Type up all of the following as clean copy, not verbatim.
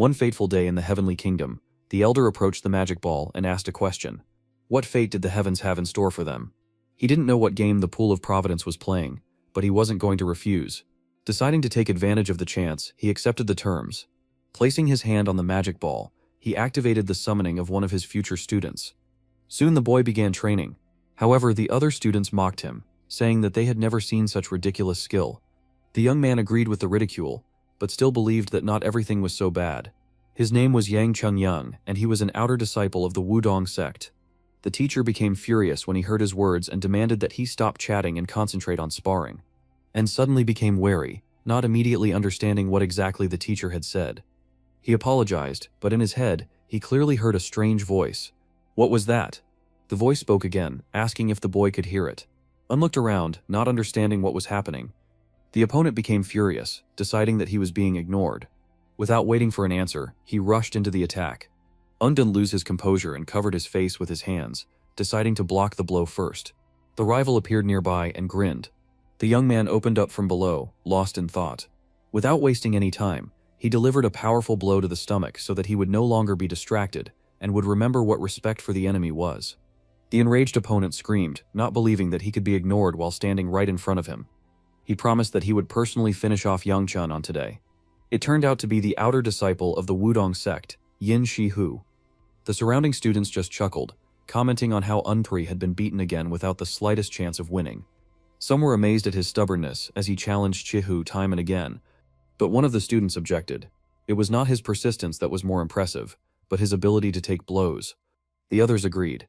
One fateful day in the heavenly kingdom, the elder approached the magic ball and asked a question. What fate did the heavens have in store for them? He didn't know what game the pool of providence was playing, but he wasn't going to refuse. Deciding to take advantage of the chance, he accepted the terms. Placing his hand on the magic ball, he activated the summoning of one of his future students. Soon the boy began training. However, the other students mocked him, saying that they had never seen such ridiculous skill. The young man agreed with the ridicule, but still believed that not everything was so bad. His name was Yang Cheng-young, and he was an outer disciple of the Wudong sect. The teacher became furious when he heard his words and demanded that he stop chatting and concentrate on sparring. And suddenly became wary, not immediately understanding what exactly the teacher had said. He apologized, but in his head, he clearly heard a strange voice. What was that? The voice spoke again, asking if the boy could hear it. Un looked around, not understanding what was happening. The opponent became furious, deciding that he was being ignored. Without waiting for an answer, he rushed into the attack. Un didn't lose his composure and covered his face with his hands, deciding to block the blow first. The rival appeared nearby and grinned. The young man opened up from below, lost in thought. Without wasting any time, he delivered a powerful blow to the stomach so that he would no longer be distracted and would remember what respect for the enemy was. The enraged opponent screamed, not believing that he could be ignored while standing right in front of him. He promised that he would personally finish off Yang Chun on today. It turned out to be the outer disciple of the Wudong sect, Yin Shi Hu. The surrounding students just chuckled, commenting on how Unpri had been beaten again without the slightest chance of winning. Some were amazed at his stubbornness as he challenged Chihu time and again, but one of the students objected. It was not his persistence that was more impressive, but his ability to take blows. The others agreed.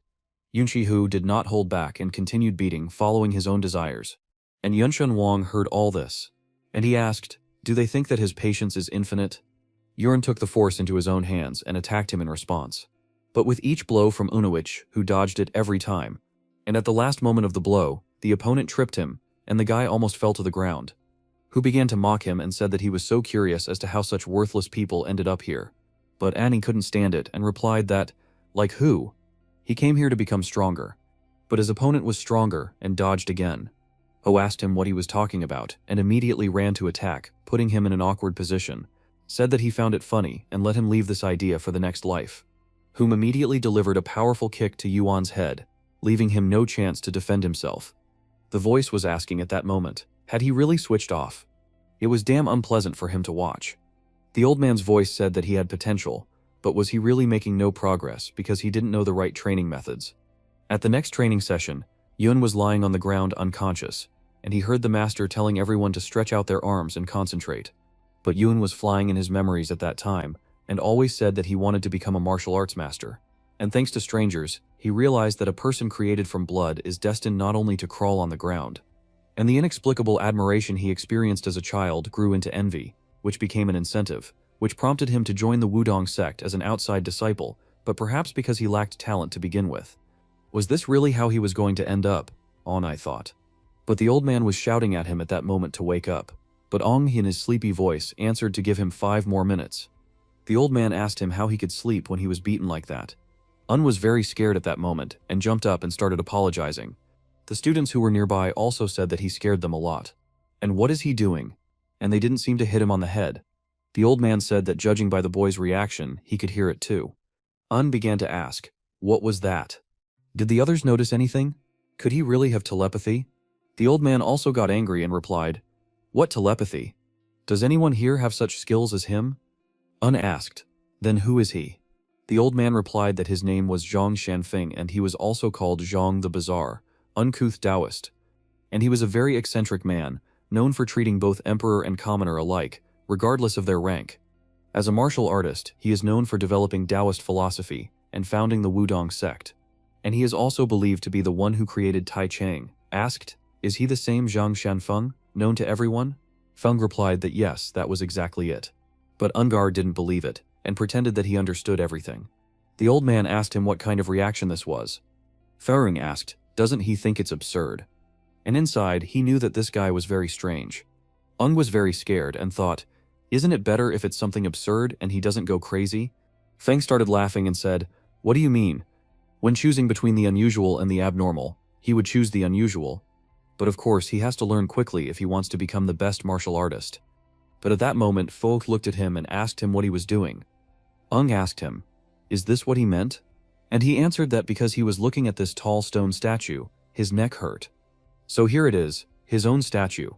Yun Chihu did not hold back and continued beating, following his own desires. And Yunshun Wang heard all this, and he asked, "Do they think that his patience is infinite?" Yuan took the force into his own hands and attacked him in response. But with each blow from Unowich, who dodged it every time, and at the last moment of the blow, the opponent tripped him, and the guy almost fell to the ground. Who began to mock him and said that he was so curious as to how such worthless people ended up here. But Annie couldn't stand it and replied that, like who? He came here to become stronger. But his opponent was stronger and dodged again. Ho asked him what he was talking about and immediately ran to attack, putting him in an awkward position, said that he found it funny and let him leave this idea for the next life. Whom immediately delivered a powerful kick to Yuan's head, leaving him no chance to defend himself. The voice was asking at that moment, had he really switched off? It was damn unpleasant for him to watch. The old man's voice said that he had potential, but was he really making no progress because he didn't know the right training methods? At the next training session, Yun was lying on the ground unconscious, and he heard the master telling everyone to stretch out their arms and concentrate. But Yun was flying in his memories at that time, and always said that he wanted to become a martial arts master. And thanks to strangers, he realized that a person created from blood is destined not only to crawl on the ground. And the inexplicable admiration he experienced as a child grew into envy, which became an incentive, which prompted him to join the Wudong sect as an outside disciple, but perhaps because he lacked talent to begin with. Was this really how he was going to end up? I thought. But the old man was shouting at him at that moment to wake up. But Ong, in his sleepy voice, answered to give him 5 more minutes. The old man asked him how he could sleep when he was beaten like that. Un was very scared at that moment and jumped up and started apologizing. The students who were nearby also said that he scared them a lot. And what is he doing? And they didn't seem to hit him on the head. The old man said that judging by the boy's reaction, he could hear it too. Un began to ask, what was that? Did the others notice anything? Could he really have telepathy? The old man also got angry and replied, "What telepathy? Does anyone here have such skills as him?" Un asked, "Then who is he?" The old man replied that his name was Zhang Shanfeng and he was also called Zhang the Bizarre, uncouth Taoist. And he was a very eccentric man, known for treating both emperor and commoner alike, regardless of their rank. As a martial artist, he is known for developing Taoist philosophy and founding the Wudong sect. And he is also believed to be the one who created Tai Chang. Asked, "Is he the same Zhang Shanfeng, known to everyone?" Feng replied that yes, that was exactly it. But Ungar didn't believe it, and pretended that he understood everything. The old man asked him what kind of reaction this was. Feng asked, doesn't he think it's absurd? And inside, he knew that this guy was very strange. Ung was very scared and thought, isn't it better if it's something absurd and he doesn't go crazy? Feng started laughing and said, what do you mean? When choosing between the unusual and the abnormal, he would choose the unusual. But of course, he has to learn quickly if he wants to become the best martial artist. But at that moment, Folk looked at him and asked him what he was doing. Ung asked him, "Is this what he meant?" And he answered that because he was looking at this tall stone statue, his neck hurt. So here it is, his own statue.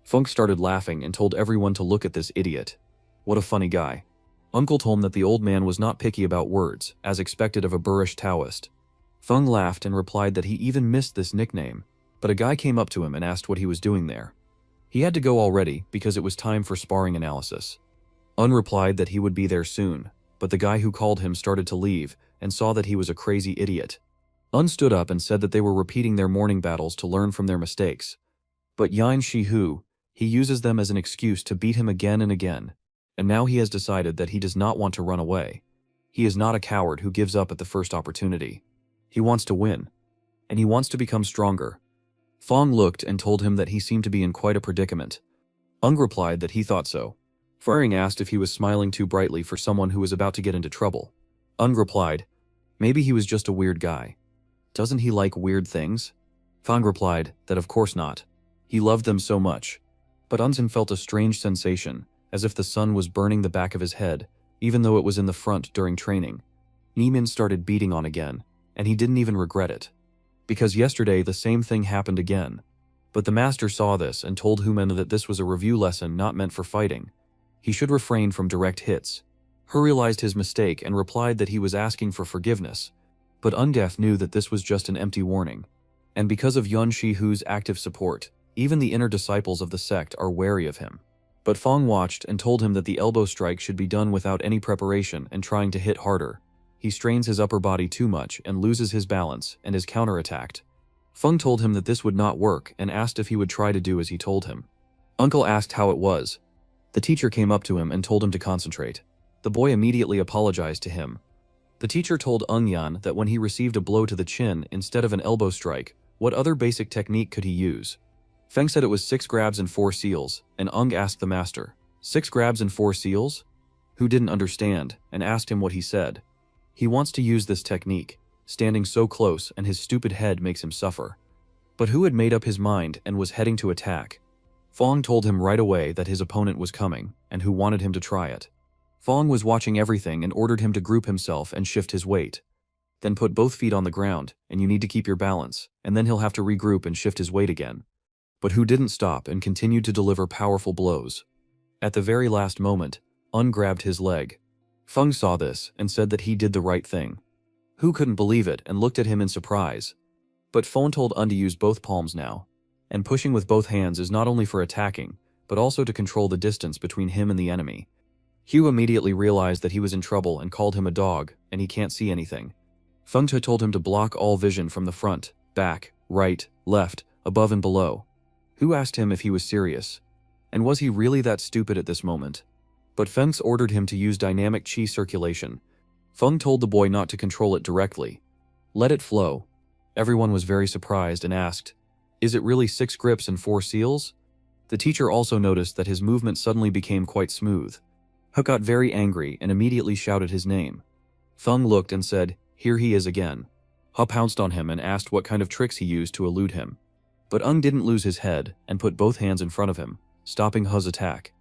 Funk started laughing and told everyone to look at this idiot. What a funny guy. Uncle told him that the old man was not picky about words, as expected of a boorish Taoist. Feng laughed and replied that he even missed this nickname, but a guy came up to him and asked what he was doing there. He had to go already because it was time for sparring analysis. Un replied that he would be there soon, but the guy who called him started to leave and saw that he was a crazy idiot. Un stood up and said that they were repeating their morning battles to learn from their mistakes. But Yan Shihu, he uses them as an excuse to beat him again and again, and now he has decided that he does not want to run away. He is not a coward who gives up at the first opportunity. He wants to win, and he wants to become stronger. Fong looked and told him that he seemed to be in quite a predicament. Ung replied that he thought so. Feng asked if he was smiling too brightly for someone who was about to get into trouble. Ung replied, maybe he was just a weird guy. Doesn't he like weird things? Feng replied that of course not. He loved them so much. But Unsin felt a strange sensation, as if the sun was burning the back of his head, even though it was in the front during training. Nimin started beating on again, and he didn't even regret it. Because yesterday the same thing happened again. But the master saw this and told Human that this was a review lesson not meant for fighting. He should refrain from direct hits. He realized his mistake and replied that he was asking for forgiveness. But Undef knew that this was just an empty warning. And because of Yun Shihu's active support, even the inner disciples of the sect are wary of him. But Fong watched and told him that the elbow strike should be done without any preparation and trying to hit harder. He strains his upper body too much and loses his balance and is counterattacked. Feng told him that this would not work and asked if he would try to do as he told him. Uncle asked how it was. The teacher came up to him and told him to concentrate. The boy immediately apologized to him. The teacher told Ung Yan that when he received a blow to the chin instead of an elbow strike, what other basic technique could he use? Feng said it was 6 grabs and 4 seals, and Ung asked the master, 6 grabs and 4 seals? Who didn't understand, and asked him what he said. He wants to use this technique, standing so close and his stupid head makes him suffer. But who had made up his mind and was heading to attack? Fong told him right away that his opponent was coming, and who wanted him to try it. Fong was watching everything and ordered him to group himself and shift his weight. Then put both feet on the ground, and you need to keep your balance, and then he'll have to regroup and shift his weight again. But Hu didn't stop and continued to deliver powerful blows. At the very last moment, Un grabbed his leg. Feng saw this and said that he did the right thing. Hu couldn't believe it and looked at him in surprise. But Feng told Un to use both palms now. And pushing with both hands is not only for attacking, but also to control the distance between him and the enemy. Hugh immediately realized that he was in trouble and called him a dog, and he can't see anything. Feng Te told him to block all vision from the front, back, right, left, above and below. Hu asked him if he was serious. And was he really that stupid at this moment? But Feng's ordered him to use dynamic qi circulation. Feng told the boy not to control it directly. Let it flow. Everyone was very surprised and asked, is it really 6 grips and 4 seals? The teacher also noticed that his movement suddenly became quite smooth. He got very angry and immediately shouted his name. Feng looked and said, here he is again. He pounced on him and asked what kind of tricks he used to elude him. But Ung didn't lose his head and put both hands in front of him, stopping He's attack.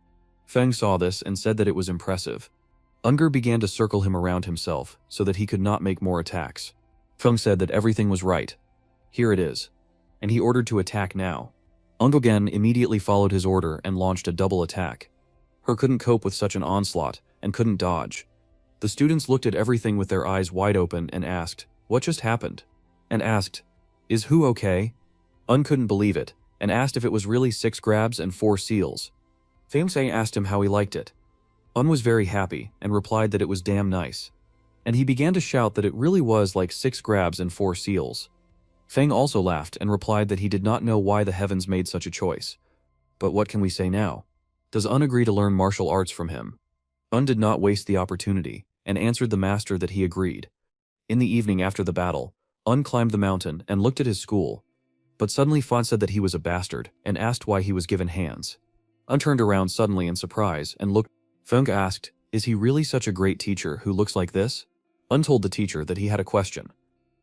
Feng saw this and said that it was impressive. Unger began to circle him around himself so that he could not make more attacks. Feng said that everything was right. Here it is. And he ordered to attack now. Ung again immediately followed his order and launched a double attack. He couldn't cope with such an onslaught and couldn't dodge. The students looked at everything with their eyes wide open and asked, what just happened? And asked, is Hu okay? Un couldn't believe it and asked if it was really 6 grabs and 4 seals. Famsang asked him how he liked it. Un was very happy and replied that it was damn nice. And he began to shout that it really was like 6 grabs and 4 seals. Feng also laughed and replied that he did not know why the heavens made such a choice. But what can we say now? Does Un agree to learn martial arts from him? Un did not waste the opportunity and answered the master that he agreed. In the evening after the battle, Un climbed the mountain and looked at his school. But suddenly Fan said that he was a bastard and asked why he was given hands. Un turned around suddenly in surprise and looked. Feng asked, is he really such a great teacher who looks like this? Un told the teacher that he had a question.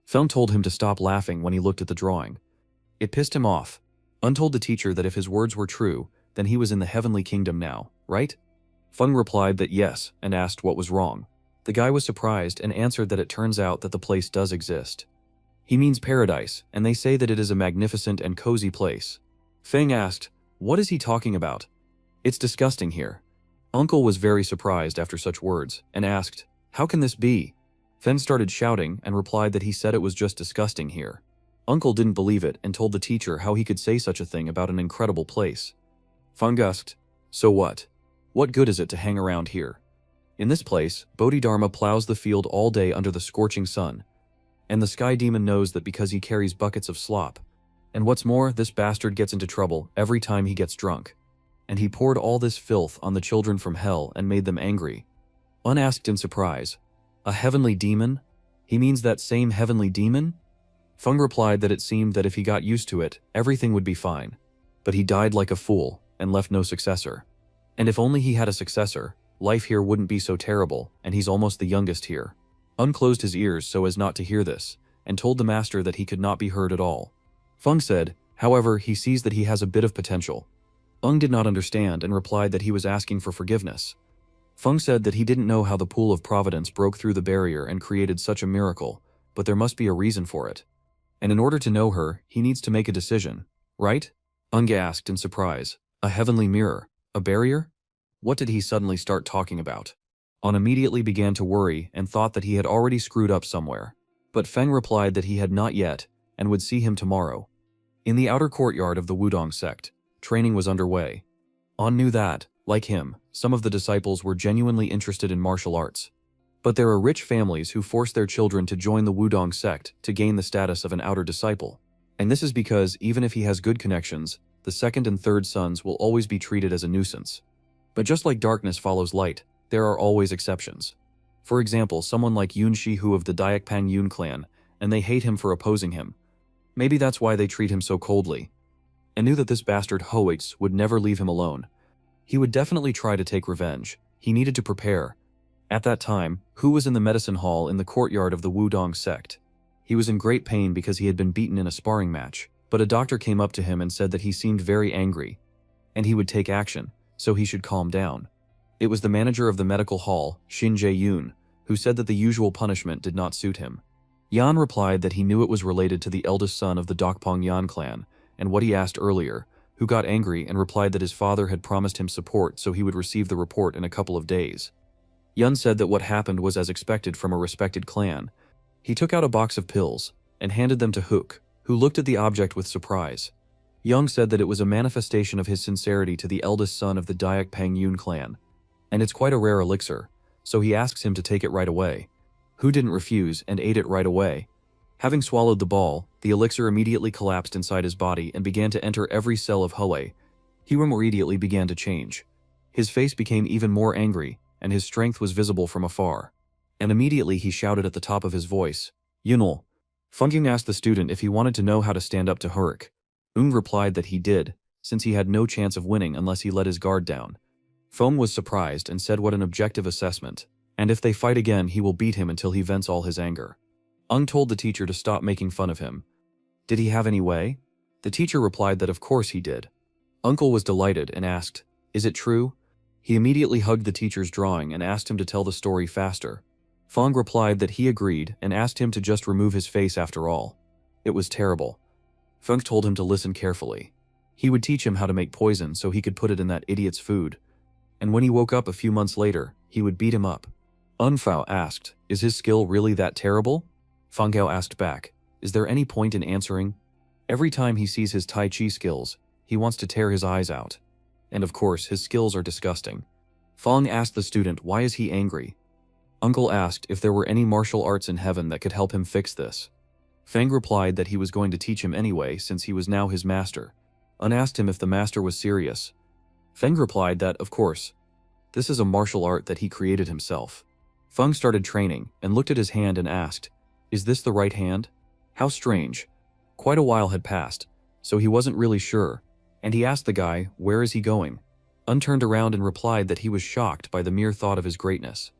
Feng told him to stop laughing when he looked at the drawing. It pissed him off. Un told the teacher that if his words were true, then he was in the heavenly kingdom now, right? Feng replied that yes and asked what was wrong. The guy was surprised and answered that it turns out that the place does exist. He means paradise, and they say that it is a magnificent and cozy place. Feng asked, "What is he talking about? It's disgusting here." Uncle was very surprised after such words, and asked, "How can this be?" Feng started shouting and replied that he said it was just disgusting here. Uncle didn't believe it and told the teacher how he could say such a thing about an incredible place. Feng asked, "So what? What good is it to hang around here? In this place, Bodhidharma plows the field all day under the scorching sun, and the sky demon knows that because he carries buckets of slop. And what's more, this bastard gets into trouble every time he gets drunk. And he poured all this filth on the children from hell and made them angry." Un asked in surprise, "A heavenly demon? He means that same heavenly demon?" Feng replied that it seemed that if he got used to it, everything would be fine. But he died like a fool and left no successor. And if only he had a successor, life here wouldn't be so terrible, and he's almost the youngest here. Un closed his ears so as not to hear this, and told the master that he could not be heard at all. Feng said, however, he sees that he has a bit of potential. Ung did not understand and replied that he was asking for forgiveness. Feng said that he didn't know how the pool of providence broke through the barrier and created such a miracle, but there must be a reason for it. And in order to know her, he needs to make a decision, right? Ung asked in surprise, "A heavenly mirror? A barrier?" What did he suddenly start talking about? Un immediately began to worry and thought that he had already screwed up somewhere. But Feng replied that he had not yet, and would see him tomorrow. In the outer courtyard of the Wudong sect, training was underway. Un knew that, like him, some of the disciples were genuinely interested in martial arts. But there are rich families who force their children to join the Wudong sect to gain the status of an outer disciple. And this is because even if he has good connections, the second and third sons will always be treated as a nuisance. But just like darkness follows light, there are always exceptions. For example, someone like Yun Shihu of the Diakpang Yun clan, and they hate him for opposing him. Maybe that's why they treat him so coldly. And knew that this bastard Hoates would never leave him alone. He would definitely try to take revenge. He needed to prepare. At that time, Hu was in the medicine hall in the courtyard of the Wudong sect. He was in great pain because he had been beaten in a sparring match, but a doctor came up to him and said that he seemed very angry, and he would take action, so he should calm down. It was the manager of the medical hall, Shin Jae-yoon, who said that the usual punishment did not suit him. Yan replied that he knew it was related to the eldest son of the Dokpong Yan clan, and what he asked earlier, who got angry and replied that his father had promised him support so he would receive the report in a couple of days. Yun said that what happened was as expected from a respected clan. He took out a box of pills and handed them to Hook, who looked at the object with surprise. Young said that it was a manifestation of his sincerity to the eldest son of the Diakpang Yun clan, and it's quite a rare elixir, so he asks him to take it right away. Hu didn't refuse and ate it right away. Having swallowed the ball, the elixir immediately collapsed inside his body and began to enter every cell of Hue. He immediately began to change. His face became even more angry, and his strength was visible from afar. And immediately he shouted at the top of his voice, "Yunul." Fungyung asked the student if he wanted to know how to stand up to Hurk. Ung replied that he did, since he had no chance of winning unless he let his guard down. Feng was surprised and said what an objective assessment, and if they fight again he will beat him until he vents all his anger. Ung told the teacher to stop making fun of him. Did he have any way? The teacher replied that of course he did. Uncle was delighted and asked, "Is it true?" He immediately hugged the teacher's drawing and asked him to tell the story faster. Feng replied that he agreed and asked him to just remove his face after all. It was terrible. Feng told him to listen carefully. He would teach him how to make poison so he could put it in that idiot's food. And when he woke up a few months later, he would beat him up. Unfao asked, "Is his skill really that terrible?" Feng Gao asked back, "Is there any point in answering? Every time he sees his Tai Chi skills, he wants to tear his eyes out. And of course, his skills are disgusting." Feng asked the student why is he angry. Uncle asked if there were any martial arts in heaven that could help him fix this. Feng replied that he was going to teach him anyway since he was now his master. Un asked him if the master was serious. Feng replied that, of course. This is a martial art that he created himself. Feng started training and looked at his hand and asked, "Is this the right hand?" How strange. Quite a while had passed, so he wasn't really sure, and he asked the guy, "Where is he going?" Un turned around and replied that he was shocked by the mere thought of his greatness.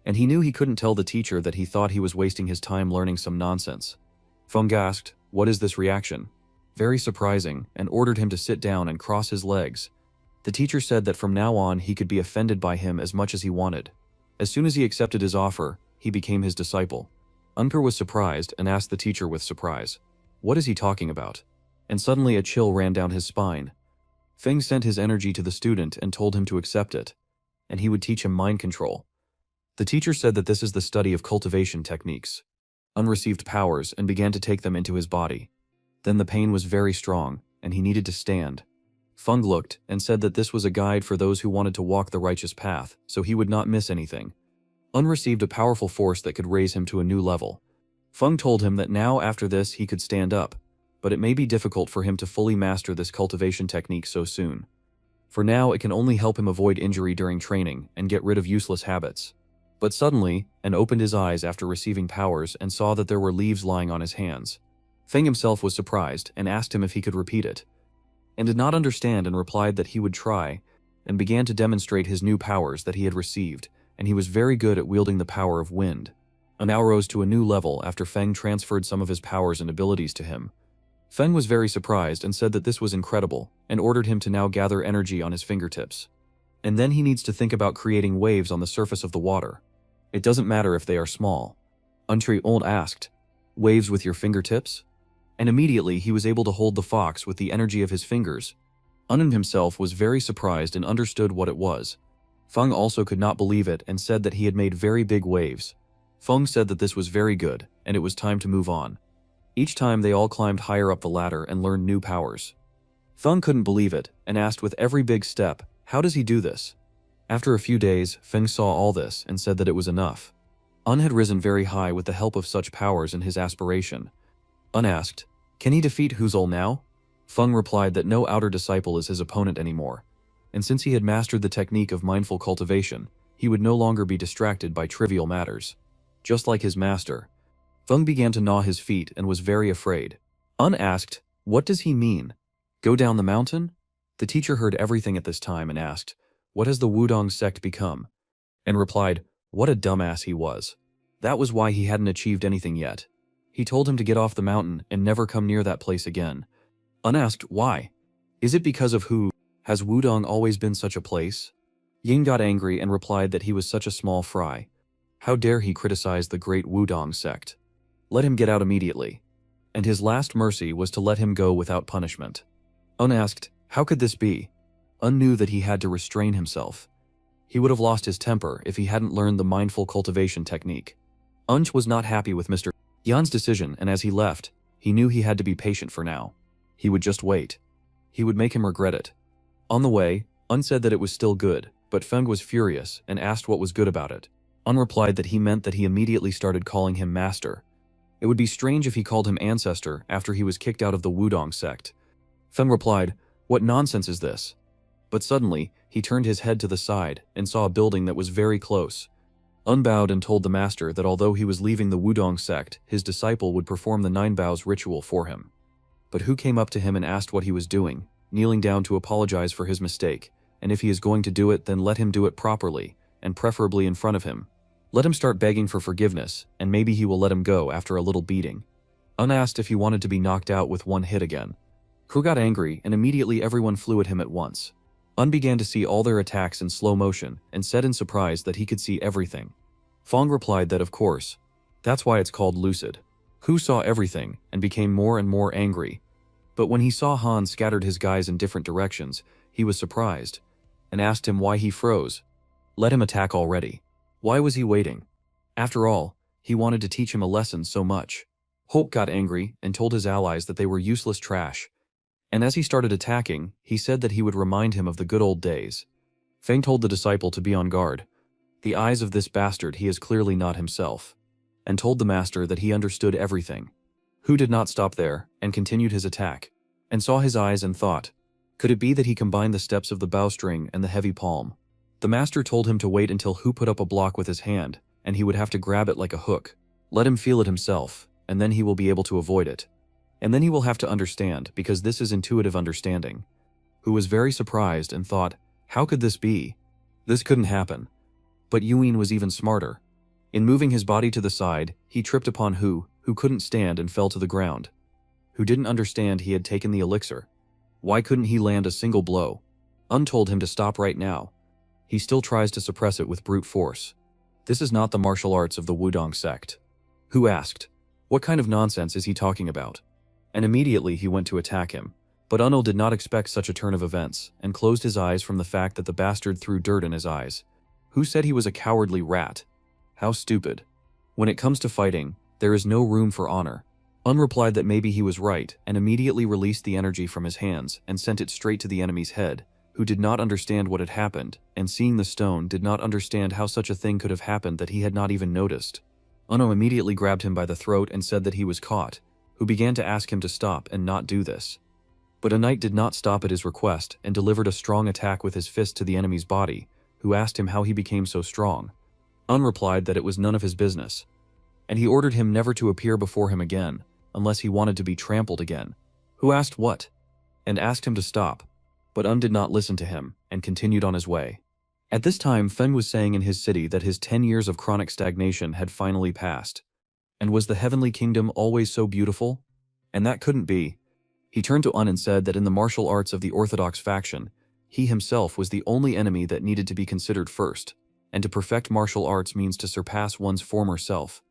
And he knew he couldn't tell the teacher that he thought he was wasting his time learning some nonsense. Feng asked, "What is this reaction?" Very surprising, and ordered him to sit down and cross his legs. The teacher said that from now on he could be offended by him as much as he wanted. As soon as he accepted his offer, he became his disciple. Unper was surprised and asked the teacher with surprise, "What is he talking about?" And suddenly a chill ran down his spine. Feng sent his energy to the student and told him to accept it, and he would teach him mind control. The teacher said that this is the study of cultivation techniques, unreceived powers, and began to take them into his body. Then the pain was very strong, and he needed to stand. Feng looked and said that this was a guide for those who wanted to walk the righteous path, so he would not miss anything. Un received a powerful force that could raise him to a new level. Feng told him that now after this he could stand up, but it may be difficult for him to fully master this cultivation technique so soon. For now, it can only help him avoid injury during training and get rid of useless habits. But suddenly, An opened his eyes after receiving powers and saw that there were leaves lying on his hands. Feng himself was surprised and asked him if he could repeat it, and did not understand and replied that he would try, and began to demonstrate his new powers that he had received, and he was very good at wielding the power of wind. An now rose to a new level after Feng transferred some of his powers and abilities to him. Feng was very surprised and said that this was incredible, and ordered him to now gather energy on his fingertips. And then he needs to think about creating waves on the surface of the water. It doesn't matter if they are small. Untri Old asked, "Waves with your fingertips?" And immediately he was able to hold the fox with the energy of his fingers. Unen himself was very surprised and understood what it was. Feng also could not believe it and said that he had made very big waves. Feng said that this was very good, and it was time to move on. Each time they all climbed higher up the ladder and learned new powers. Feng couldn't believe it, and asked with every big step, how does he do this? After a few days, Feng saw all this and said that it was enough. Un had risen very high with the help of such powers and his aspiration. Un asked, "Can he defeat Huzul now?" Feng replied that no outer disciple is his opponent anymore, and since he had mastered the technique of mindful cultivation, he would no longer be distracted by trivial matters. Just like his master, Feng began to gnaw his feet and was very afraid. Un asked, "What does he mean? Go down the mountain?" The teacher heard everything at this time and asked, "What has the Wudong sect become?" And replied, what a dumbass he was. That was why he hadn't achieved anything yet. He told him to get off the mountain and never come near that place again. Un asked, "Why? Is it because of who? Has Wudong always been such a place?" Ying got angry and replied that he was such a small fry. How dare he criticize the great Wudong sect? Let him get out immediately. And his last mercy was to let him go without punishment. Un asked, how could this be? Un knew that he had to restrain himself. He would have lost his temper if he hadn't learned the mindful cultivation technique. Unch was not happy with Mr. Yan's decision, and as he left, he knew he had to be patient for now. He would just wait. He would make him regret it. On the way, Un said that it was still good, but Feng was furious and asked what was good about it. Un replied that he meant that he immediately started calling him master. It would be strange if he called him ancestor after he was kicked out of the Wudong sect. Feng replied, "What nonsense is this?" But suddenly, he turned his head to the side and saw a building that was very close. Un bowed and told the master that although he was leaving the Wudong sect, his disciple would perform the 9 bows ritual for him. But who came up to him and asked what he was doing, kneeling down to apologize for his mistake, and if he is going to do it, then let him do it properly, and preferably in front of him. Let him start begging for forgiveness, and maybe he will let him go after a little beating. Un asked if he wanted to be knocked out with one hit again. Hu got angry, and immediately everyone flew at him at once. Un began to see all their attacks in slow motion, and said in surprise that he could see everything. Fong replied that of course. That's why it's called lucid. Hu saw everything, and became more and more angry. But when he saw Han scattered his guys in different directions, he was surprised, and asked him why he froze. Let him attack already. Why was he waiting? After all, he wanted to teach him a lesson so much. Hulk got angry and told his allies that they were useless trash. And as he started attacking, he said that he would remind him of the good old days. Feng told the disciple to be on guard. The eyes of this bastard, he is clearly not himself. And told the master that he understood everything. Hu did not stop there, and continued his attack. And saw his eyes and thought, could it be that he combined the steps of the bowstring and the heavy palm? The master told him to wait until Hu put up a block with his hand, and he would have to grab it like a hook. Let him feel it himself, and then he will be able to avoid it. And then he will have to understand, because this is intuitive understanding. Hu was very surprised and thought, how could this be? This couldn't happen. But Yuin was even smarter. In moving his body to the side, he tripped upon Hu, who couldn't stand and fell to the ground. Who didn't understand he had taken the elixir. Why couldn't he land a single blow? Un told him to stop right now. He still tries to suppress it with brute force. This is not the martial arts of the Wudong sect. Hu asked, "What kind of nonsense is he talking about?" And immediately he went to attack him. But Unil did not expect such a turn of events, and closed his eyes from the fact that the bastard threw dirt in his eyes. Hu said he was a cowardly rat. How stupid. When it comes to fighting, there is no room for honor. Un replied that maybe he was right, and immediately released the energy from his hands and sent it straight to the enemy's head, who did not understand what had happened, and seeing the stone did not understand how such a thing could have happened that he had not even noticed. Uno immediately grabbed him by the throat and said that he was caught, who began to ask him to stop and not do this. But a knight did not stop at his request and delivered a strong attack with his fist to the enemy's body, who asked him how he became so strong. Un replied that it was none of his business, and he ordered him never to appear before him again, unless he wanted to be trampled again. Who asked what? And asked him to stop. But Un did not listen to him, and continued on his way. At this time Feng was saying in his city that his 10 years of chronic stagnation had finally passed. And was the heavenly kingdom always so beautiful? And that couldn't be. He turned to Un and said that in the martial arts of the Orthodox faction, he himself was the only enemy that needed to be considered first, and to perfect martial arts means to surpass one's former self.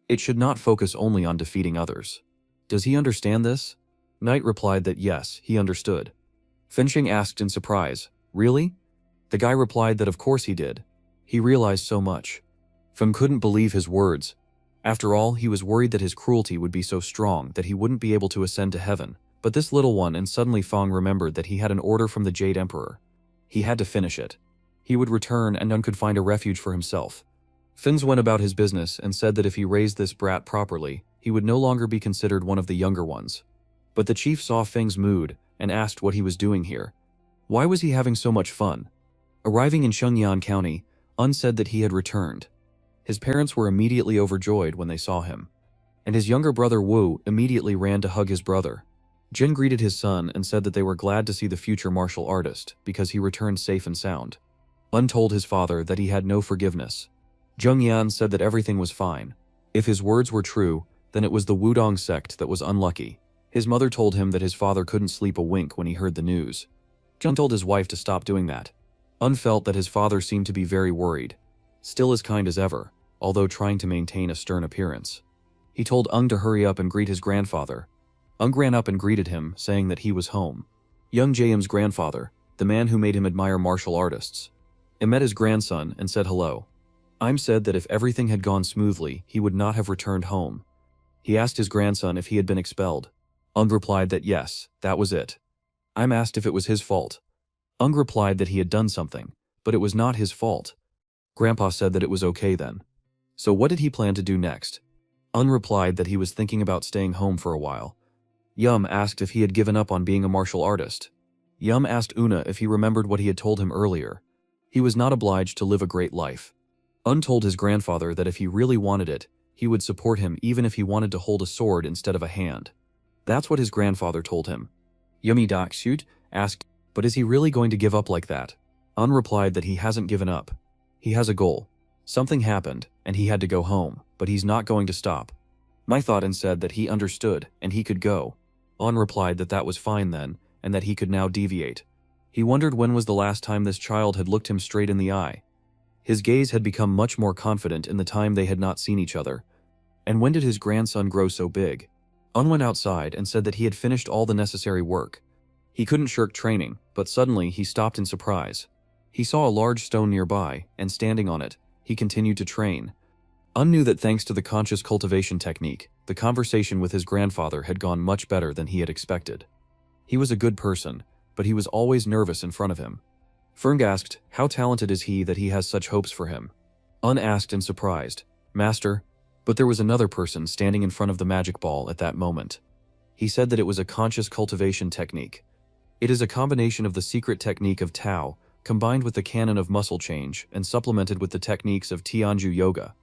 It should not focus only on defeating others. Does he understand this? Knight replied that yes, he understood. Fenching asked in surprise, "Really?" The guy replied that of course he did. He realized so much. Feng couldn't believe his words. After all, he was worried that his cruelty would be so strong that he wouldn't be able to ascend to heaven. But this little one, and suddenly Feng remembered that he had an order from the Jade Emperor. He had to finish it. He would return and Un could find a refuge for himself. Fins went about his business and said that if he raised this brat properly, he would no longer be considered one of the younger ones. But the chief saw Feng's mood and asked what he was doing here. Why was he having so much fun? Arriving in Shengyan County, Un said that he had returned. His parents were immediately overjoyed when they saw him. And his younger brother Wu immediately ran to hug his brother. Jin greeted his son and said that they were glad to see the future martial artist because he returned safe and sound. Un told his father that he had no forgiveness. Zheng Yan said that everything was fine. If his words were true, then it was the Wudong sect that was unlucky. His mother told him that his father couldn't sleep a wink when he heard the news. Zheng told his wife to stop doing that. Un felt that his father seemed to be very worried, still as kind as ever, although trying to maintain a stern appearance. He told Ung to hurry up and greet his grandfather. Ung ran up and greeted him, saying that he was home. Young Jaeim's grandfather, the man who made him admire martial artists, met his grandson and said hello. Im said that if everything had gone smoothly, he would not have returned home. He asked his grandson if he had been expelled. Ung replied that yes, that was it. Im asked if it was his fault. Ung replied that he had done something, but it was not his fault. Grandpa said that it was okay then. So what did he plan to do next? Un replied that he was thinking about staying home for a while. Yum asked if he had given up on being a martial artist. Yum asked Una if he remembered what he had told him earlier. He was not obliged to live a great life. Un told his grandfather that if he really wanted it, he would support him even if he wanted to hold a sword instead of a hand. That's what his grandfather told him. Yummy Dakshut asked, but is he really going to give up like that? Un replied that he hasn't given up. He has a goal. Something happened, and he had to go home, but he's not going to stop. My thought and said that he understood, and he could go. Un replied that that was fine then, and that he could now deviate. He wondered when was the last time this child had looked him straight in the eye. His gaze had become much more confident in the time they had not seen each other. And when did his grandson grow so big? Un went outside and said that he had finished all the necessary work. He couldn't shirk training, but suddenly he stopped in surprise. He saw a large stone nearby, and standing on it, he continued to train. Un knew that thanks to the conscious cultivation technique, the conversation with his grandfather had gone much better than he had expected. He was a good person, but he was always nervous in front of him. Ferng asked, how talented is he that he has such hopes for him? Un asked in surprised, Master, but there was another person standing in front of the magic ball at that moment. He said that it was a conscious cultivation technique. It is a combination of the secret technique of Tao, combined with the canon of muscle change and supplemented with the techniques of Tianju Yoga.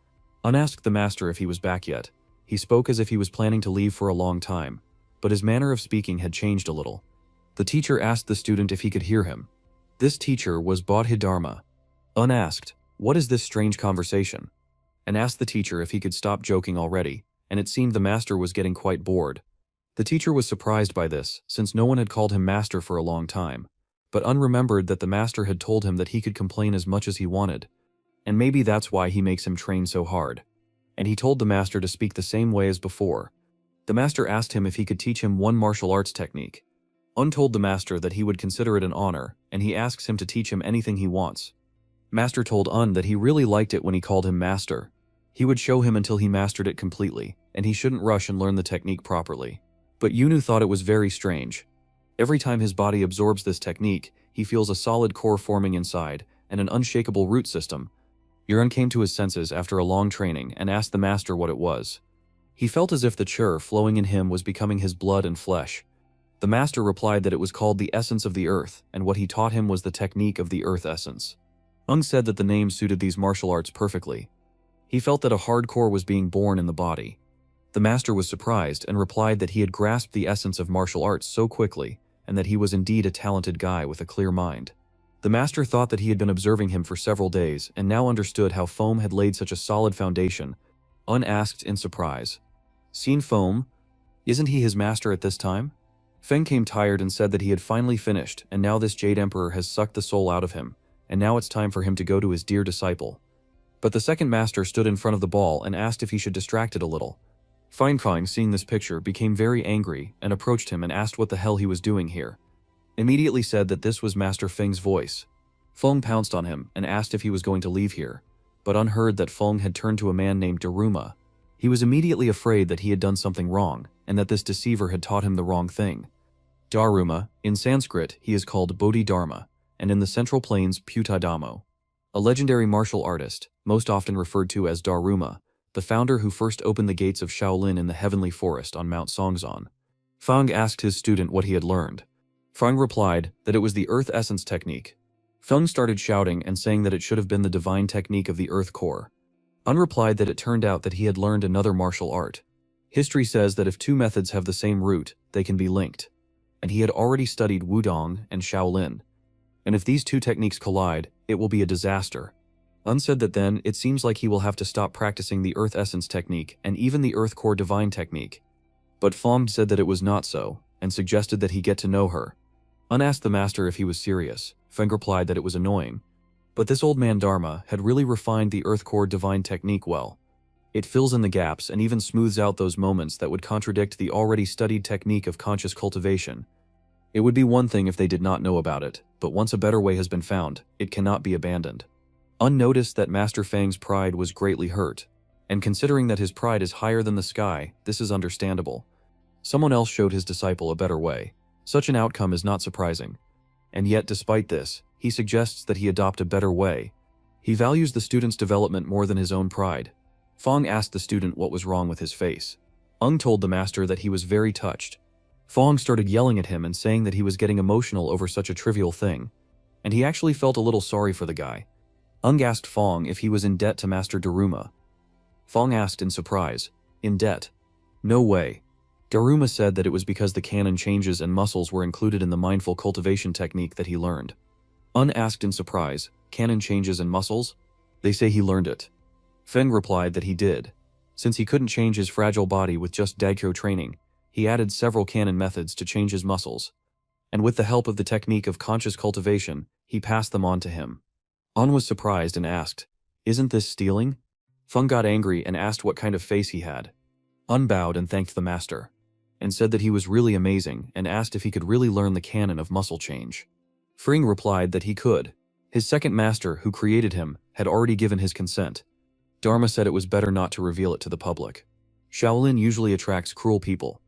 Un asked the master if he was back yet. He spoke as if he was planning to leave for a long time, but his manner of speaking had changed a little. The teacher asked the student if he could hear him. This teacher was Bodhidharma. Un asked, what is this strange conversation? And asked the teacher if he could stop joking already, and it seemed the master was getting quite bored. The teacher was surprised by this, since no one had called him master for a long time. But Un remembered that the master had told him that he could complain as much as he wanted, and maybe that's why he makes him train so hard. And he told the master to speak the same way as before. The master asked him if he could teach him one martial arts technique. Told the master that he would consider it an honor, and he asks him to teach him anything he wants. Master told that he really liked it when he called him master. He would show him until he mastered it completely, and he shouldn't rush and learn the technique properly. But Yunu thought it was very strange. Every time his body absorbs this technique, he feels a solid core forming inside, and an unshakable root system. Yuren came to his senses after a long training and asked the master what it was. He felt as if the qi flowing in him was becoming his blood and flesh. The master replied that it was called the essence of the earth, and what he taught him was the technique of the earth essence. Said that the name suited these martial arts perfectly. He felt that a hard core was being born in the body. The master was surprised and replied that he had grasped the essence of martial arts so quickly, and that he was indeed a talented guy with a clear mind. The master thought that he had been observing him for several days and now understood how Foam had laid such a solid foundation. Asked in surprise. Seen Foam? Isn't he his master at this time? Feng came tired and said that he had finally finished, and now this Jade Emperor has sucked the soul out of him, and now it's time for him to go to his dear disciple. But the second master stood in front of the ball and asked if he should distract it a little. Feng, seeing this picture, became very angry and approached him and asked what the hell he was doing here. Immediately said that this was Master Feng's voice. Feng pounced on him and asked if he was going to leave here, but heard that Feng had turned to a man named Daruma. He was immediately afraid that he had done something wrong, and that this deceiver had taught him the wrong thing. Daruma, in Sanskrit he is called Bodhidharma, and in the Central Plains Putadamo. A legendary martial artist, most often referred to as Daruma, the founder who first opened the gates of Shaolin in the Heavenly Forest on Mount Songzon. Feng asked his student what he had learned. Feng replied that it was the Earth Essence technique. Feng started shouting and saying that it should have been the divine technique of the Earth Core. Replied that it turned out that he had learned another martial art. History says that if two methods have the same root, they can be linked. And he had already studied Wudong and Shaolin. And if these two techniques collide, it will be a disaster. Said that then, it seems like he will have to stop practicing the Earth Essence technique and even the Earth Core Divine technique. But Feng said that it was not so, and suggested that he get to know her. Asked the master if he was serious. Feng replied that it was annoying. But this old man Dharma had really refined the Earth Core Divine technique well. It fills in the gaps and even smooths out those moments that would contradict the already studied technique of conscious cultivation. It would be one thing if they did not know about it, but once a better way has been found, it cannot be abandoned. Unnoticed that Master Feng's pride was greatly hurt, and considering that his pride is higher than the sky, this is understandable. Someone else showed his disciple a better way. Such an outcome is not surprising. And yet, despite this, he suggests that he adopt a better way. He values the student's development more than his own pride. Feng asked the student what was wrong with his face. Told the master that he was very touched. Feng started yelling at him and saying that he was getting emotional over such a trivial thing, and he actually felt a little sorry for the guy. Asked Feng if he was in debt to Master Daruma. Feng asked in surprise, "In debt? No way." Daruma said that it was because the canon changes and muscles were included in the mindful cultivation technique that he learned. Asked in surprise, "Canon changes and muscles? They say he learned it." Feng replied that he did. Since he couldn't change his fragile body with just Dagkyo training, he added several canon methods to change his muscles. And with the help of the technique of conscious cultivation, he passed them on to him. Was surprised and asked, "Isn't this stealing?" Feng got angry and asked what kind of face he had. Bowed and thanked the master, and said that he was really amazing and asked if he could really learn the canon of muscle change. Fring replied that he could. His second master, who created him, had already given his consent. Dharma said it was better not to reveal it to the public. Shaolin usually attracts cruel people.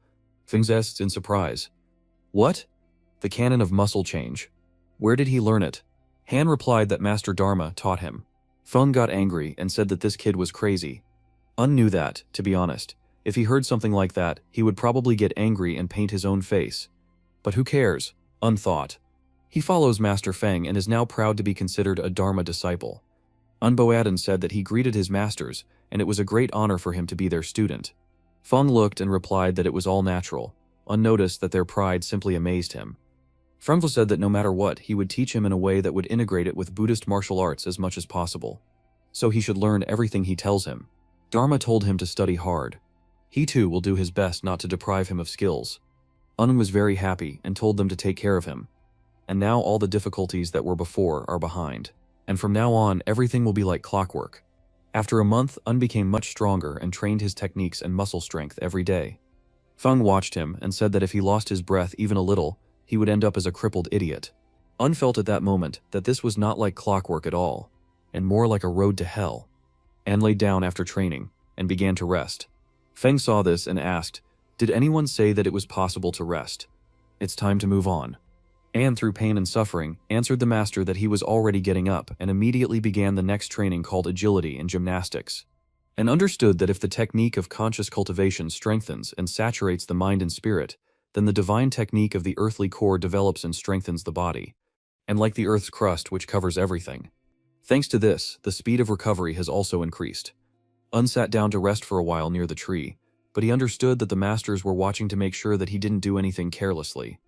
Feng asked in surprise, "What? The canon of muscle change? Where did he learn it?" Han replied that Master Dharma taught him. Feng got angry and said that this kid was crazy. Knew that, to be honest, if he heard something like that, he would probably get angry and paint his own face. But who cares? Thought. He follows Master Feng and is now proud to be considered a Dharma disciple. Boaden said that he greeted his masters, and it was a great honor for him to be their student. Feng looked and replied that it was all natural, unnoticed that their pride simply amazed him. Frumville said that no matter what, he would teach him in a way that would integrate it with Buddhist martial arts as much as possible. So he should learn everything he tells him. Dharma told him to study hard. He too will do his best not to deprive him of skills. Was very happy and told them to take care of him. And now all the difficulties that were before are behind. And from now on, everything will be like clockwork. After a month, Un became much stronger and trained his techniques and muscle strength every day. Feng watched him and said that if he lost his breath even a little, he would end up as a crippled idiot. Un felt at that moment that this was not like clockwork at all, and more like a road to hell. An laid down after training and began to rest. Feng saw this and asked, "Did anyone say that it was possible to rest? It's time to move on." An, through pain and suffering, answered the master that he was already getting up and immediately began the next training called agility and gymnastics. And understood that if the technique of conscious cultivation strengthens and saturates the mind and spirit, then the divine technique of the earthly core develops and strengthens the body. And like the earth's crust which covers everything. Thanks to this, the speed of recovery has also increased. Un sat down to rest for a while near the tree, but he understood that the masters were watching to make sure that he didn't do anything carelessly.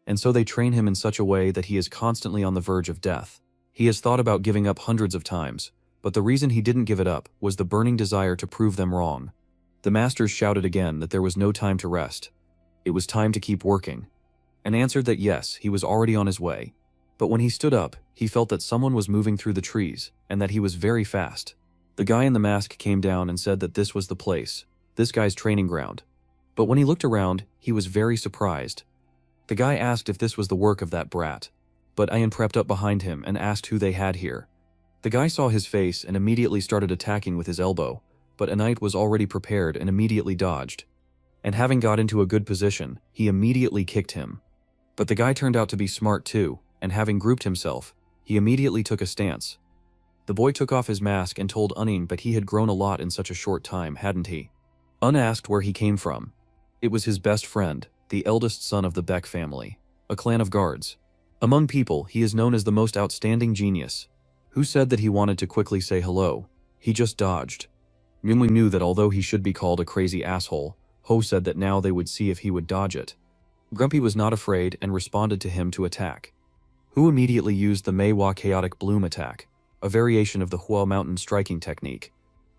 And so they train him in such a way that he is constantly on the verge of death. He has thought about giving up hundreds of times, but the reason he didn't give it up was the burning desire to prove them wrong. The masters shouted again that there was no time to rest. It was time to keep working. And answered that yes, he was already on his way. But when he stood up, he felt that someone was moving through the trees, and that he was very fast. The guy in the mask came down and said that this was the place, this guy's training ground. But when he looked around, he was very surprised. The guy asked if this was the work of that brat, but Ian prepped up behind him and asked who they had here. The guy saw his face and immediately started attacking with his elbow, but Anite was already prepared and immediately dodged. And having got into a good position, he immediately kicked him. But the guy turned out to be smart too, and having grouped himself, he immediately took a stance. The boy took off his mask and told Uning that he had grown a lot in such a short time, hadn't he? Un asked where he came from. It was his best friend, the eldest son of the Beck family, a clan of guards. Among people, he is known as the most outstanding genius. Who said that he wanted to quickly say hello? He just dodged. Yunwing knew that although he should be called a crazy asshole, Ho said that now they would see if he would dodge it. Grumpy was not afraid and responded to him to attack. Hu immediately used the MANHWA chaotic bloom attack, a variation of the Hua mountain striking technique.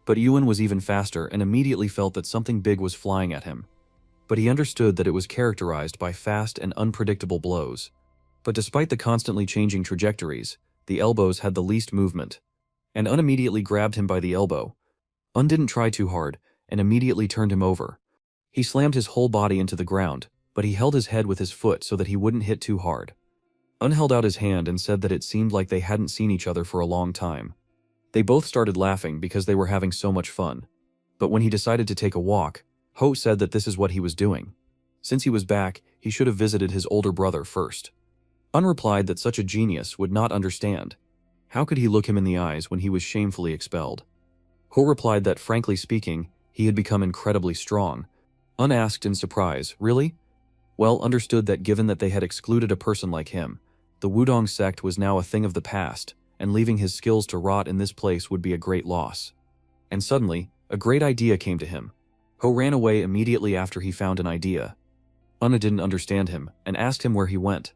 But Yuan was even faster and immediately felt that something big was flying at him. But he understood that it was characterized by fast and unpredictable blows. But despite the constantly changing trajectories, the elbows had the least movement. And Un immediately grabbed him by the elbow. Un didn't try too hard, and immediately turned him over. He slammed his whole body into the ground, but he held his head with his foot so that he wouldn't hit too hard. Un held out his hand and said that it seemed like they hadn't seen each other for a long time. They both started laughing because they were having so much fun. But when he decided to take a walk, Ho said that this is what he was doing. Since he was back, he should have visited his older brother first. Un replied that such a genius would not understand. How could he look him in the eyes when he was shamefully expelled? Ho replied that, frankly speaking, he had become incredibly strong. Un asked in surprise, really? Well, understood that given that they had excluded a person like him, the Wudong sect was now a thing of the past, and leaving his skills to rot in this place would be a great loss. And suddenly, a great idea came to him. Ho ran away immediately after he found an idea. Una didn't understand him, and asked him where he went.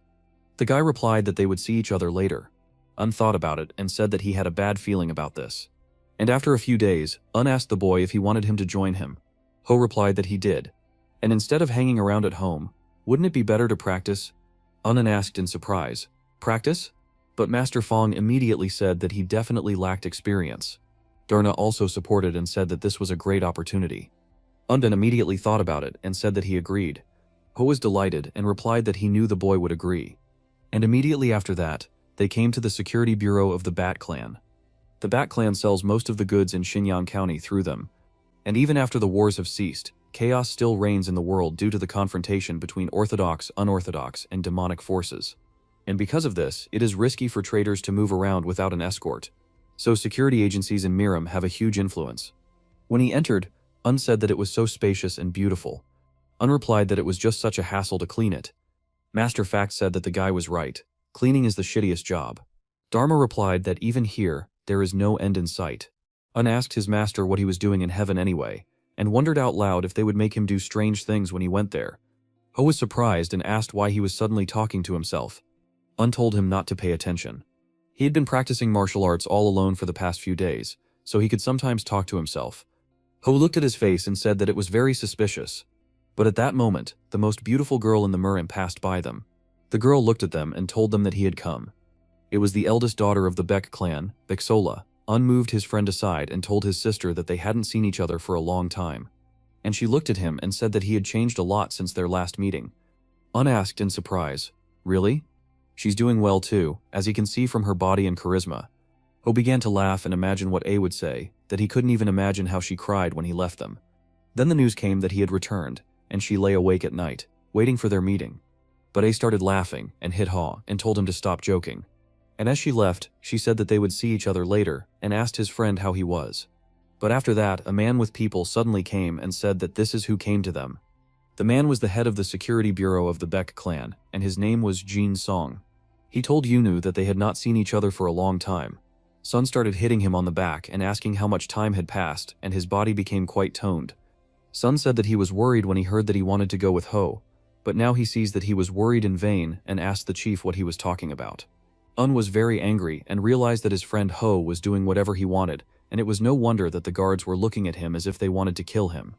The guy replied that they would see each other later. Un thought about it and said that he had a bad feeling about this. And after a few days, Un asked the boy if he wanted him to join him. Ho replied that he did. And instead of hanging around at home, wouldn't it be better to practice? Un asked in surprise, practice? But Master Fong immediately said that he definitely lacked experience. Durna also supported and said that this was a great opportunity. Undan immediately thought about it and said that he agreed. Ho was delighted and replied that he knew the boy would agree. And immediately after that, they came to the security bureau of the Bat Clan. The Bat Clan sells most of the goods in Xinjiang County through them. And even after the wars have ceased, chaos still reigns in the world due to the confrontation between orthodox, unorthodox, and demonic forces. And because of this, it is risky for traders to move around without an escort. So security agencies in Miram have a huge influence. When he entered, Un said that it was so spacious and beautiful. Un replied that it was just such a hassle to clean it. Master Fact said that the guy was right. Cleaning is the shittiest job. Dharma replied that even here, there is no end in sight. Un asked his master what he was doing in heaven anyway, and wondered out loud if they would make him do strange things when he went there. Ho was surprised and asked why he was suddenly talking to himself. Un told him not to pay attention. He had been practicing martial arts all alone for the past few days, so he could sometimes talk to himself. Ho looked at his face and said that it was very suspicious. But at that moment, the most beautiful girl in the Murim passed by them. The girl looked at them and told them that he had come. It was the eldest daughter of the Beck clan, Bexola. Moved his friend aside and told his sister that they hadn't seen each other for a long time. And she looked at him and said that he had changed a lot since their last meeting. Asked in surprise, "Really? She's doing well too, as he can see from her body and charisma." Ho began to laugh and imagine what A would say, that he couldn't even imagine how she cried when he left them. Then the news came that he had returned, and she lay awake at night, waiting for their meeting. But A started laughing and hit Ha and told him to stop joking. And as she left, she said that they would see each other later and asked his friend how he was. But after that, a man with people suddenly came and said that this is who came to them. The man was the head of the security bureau of the Beck clan, and his name was Jin Song. He told Yunu that they had not seen each other for a long time. Sun started hitting him on the back and asking how much time had passed, and his body became quite toned. Sun said that he was worried when he heard that he wanted to go with Ho, but now he sees that he was worried in vain and asked the chief what he was talking about. Was very angry and realized that his friend Ho was doing whatever he wanted, and it was no wonder that the guards were looking at him as if they wanted to kill him.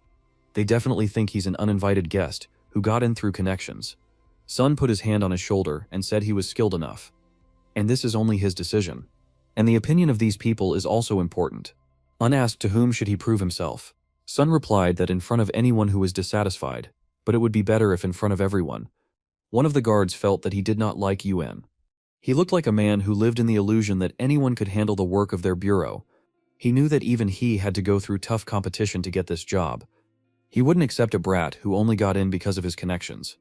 They definitely think he's an uninvited guest who got in through connections. Sun put his hand on his shoulder and said he was skilled enough. And this is only his decision. And the opinion of these people is also important. Asked to whom should he prove himself, Sun replied that in front of anyone who was dissatisfied, but it would be better if in front of everyone. One of the guards felt that he did not like Yuan. He looked like a man who lived in the illusion that anyone could handle the work of their bureau. He knew that even he had to go through tough competition to get this job. He wouldn't accept a brat who only got in because of his connections.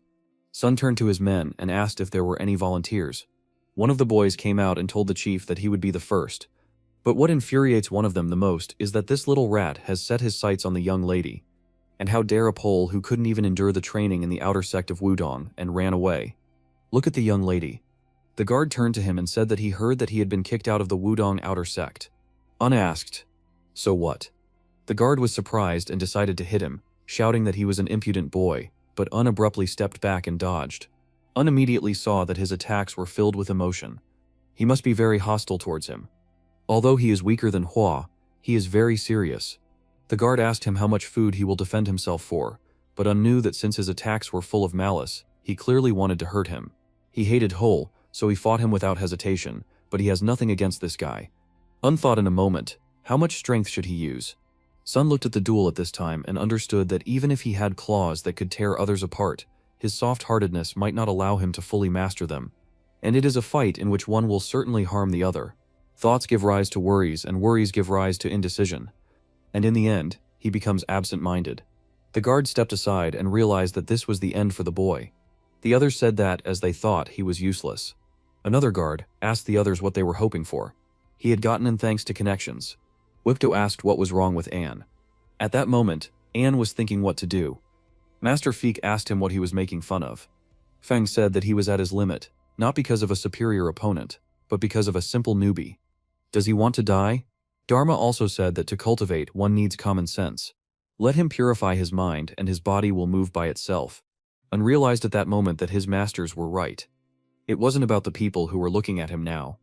Sun turned to his men and asked if there were any volunteers. One of the boys came out and told the chief that he would be the first. But what infuriates one of them the most is that this little rat has set his sights on the young lady. And how dare a Pole who couldn't even endure the training in the outer sect of Wudong and ran away. Look at the young lady. The guard turned to him and said that he heard that he had been kicked out of the Wudong outer sect. Asked, "So what?" The guard was surprised and decided to hit him, shouting that he was an impudent boy, but abruptly stepped back and dodged. Immediately saw that his attacks were filled with emotion. He must be very hostile towards him. Although he is weaker than Hua, he is very serious. The guard asked him how much food he will defend himself for, but knew that since his attacks were full of malice, he clearly wanted to hurt him. He hated Hole, so he fought him without hesitation, but he has nothing against this guy. Thought in a moment, how much strength should he use? Sun looked at the duel at this time and understood that even if he had claws that could tear others apart, his soft-heartedness might not allow him to fully master them. And it is a fight in which one will certainly harm the other. Thoughts give rise to worries, and worries give rise to indecision. And in the end, he becomes absent-minded. The guard stepped aside and realized that this was the end for the boy. The others said that, as they thought, he was useless. Another guard asked the others what they were hoping for. He had gotten in thanks to connections. Whipto asked what was wrong with Anne. At that moment, Anne was thinking what to do. Master Feek asked him what he was making fun of. Fang said that he was at his limit, not because of a superior opponent, but because of a simple newbie. Does he want to die? Dharma also said that to cultivate, one needs common sense. Let him purify his mind and his body will move by itself. And realized at that moment that his masters were right. It wasn't about the people who were looking at him now.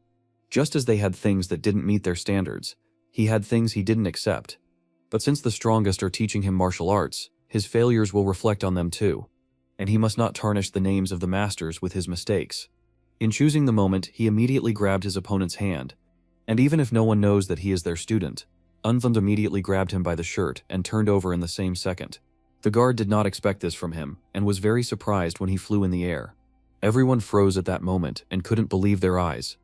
Just as they had things that didn't meet their standards, he had things he didn't accept. But since the strongest are teaching him martial arts, his failures will reflect on them too. And he must not tarnish the names of the masters with his mistakes. In choosing the moment, he immediately grabbed his opponent's hand. And even if no one knows that he is their student, Unthund immediately grabbed him by the shirt and turned over in the same second. The guard did not expect this from him, and was very surprised when he flew in the air. Everyone froze at that moment and couldn't believe their eyes.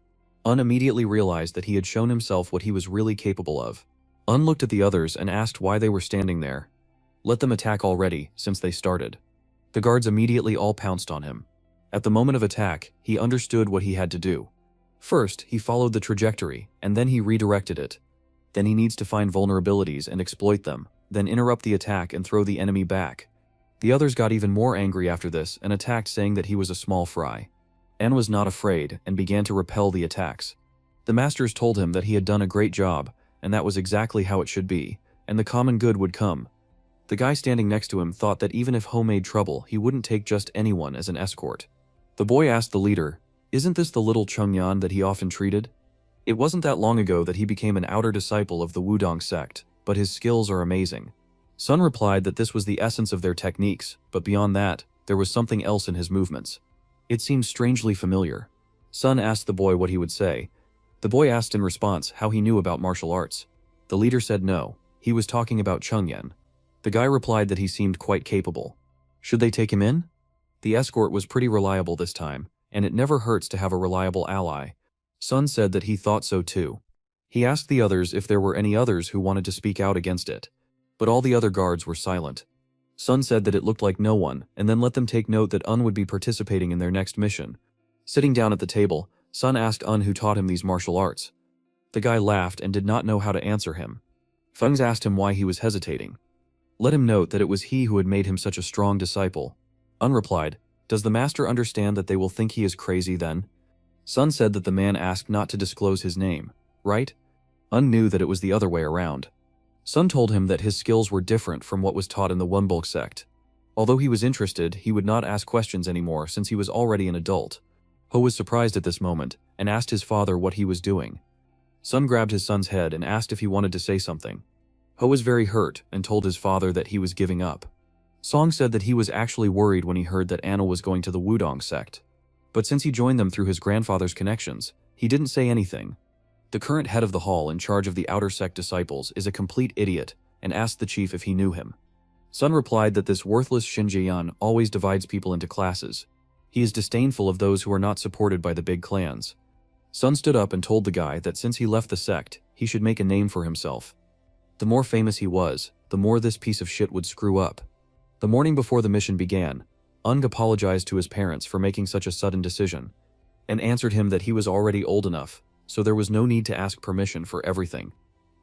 Immediately realized that he had shown himself what he was really capable of. Looked at the others and asked why they were standing there. Let them attack already, since they started. The guards immediately all pounced on him. At the moment of attack, he understood what he had to do. First, he followed the trajectory, and then he redirected it. Then he needs to find vulnerabilities and exploit them, then interrupt the attack and throw the enemy back. The others got even more angry after this and attacked, saying that he was a small fry. An was not afraid and began to repel the attacks. The masters told him that he had done a great job, and that was exactly how it should be, and the common good would come. The guy standing next to him thought that even if Ho made trouble, he wouldn't take just anyone as an escort. The boy asked the leader, "Isn't this the little Chungyan that he often treated? It wasn't that long ago that he became an outer disciple of the Wudong sect, but his skills are amazing." Sun replied that this was the essence of their techniques, but beyond that, there was something else in his movements. It seemed strangely familiar. Sun asked the boy what he would say. The boy asked in response how he knew about martial arts. The leader said no, he was talking about Chengyan. The guy replied that he seemed quite capable. Should they take him in? The escort was pretty reliable this time, and it never hurts to have a reliable ally. Sun said that he thought so too. He asked the others if there were any others who wanted to speak out against it. But all the other guards were silent. Sun said that it looked like no one, and then let them take note that Un would be participating in their next mission. Sitting down at the table, Sun asked Un who taught him these martial arts. The guy laughed and did not know how to answer him. Feng's asked him why he was hesitating. Let him note that it was he who had made him such a strong disciple. Un replied, "Does the master understand that they will think he is crazy then?" Sun said that the man asked not to disclose his name, right? Un knew that it was the other way around. Sun told him that his skills were different from what was taught in the Wonbulk sect. Although he was interested, he would not ask questions anymore since he was already an adult. Ho was surprised at this moment and asked his father what he was doing. Sun grabbed his son's head and asked if he wanted to say something. Ho was very hurt and told his father that he was giving up. Song said that he was actually worried when he heard that Anna was going to the Wudong sect. But since he joined them through his grandfather's connections, he didn't say anything. The current head of the hall in charge of the outer sect disciples is a complete idiot and asked the chief if he knew him. Sun replied that this worthless Shinjian always divides people into classes. He is disdainful of those who are not supported by the big clans. Sun stood up and told the guy that since he left the sect, he should make a name for himself. The more famous he was, the more this piece of shit would screw up. The morning before the mission began, Ung apologized to his parents for making such a sudden decision, and answered him that he was already old enough, so there was no need to ask permission for everything.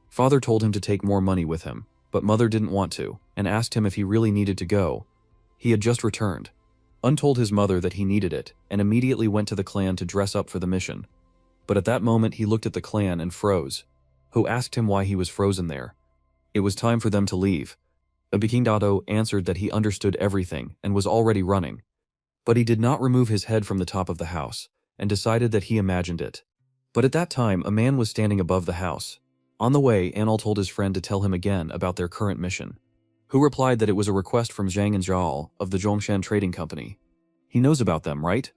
Father told him to take more money with him, but mother didn't want to, and asked him if he really needed to go. He had just returned. Un told his mother that he needed it, and immediately went to the clan to dress up for the mission. But at that moment he looked at the clan and froze. Ho asked him why he was frozen there. It was time for them to leave. Abikingdato answered that he understood everything and was already running. But he did not remove his head from the top of the house, and decided that he imagined it. But at that time a man was standing above the house. On the way, Anil told his friend to tell him again about their current mission. Hu replied that it was a request from Zhang and Zhao of the Zhongshan Trading Company. He knows about them, right?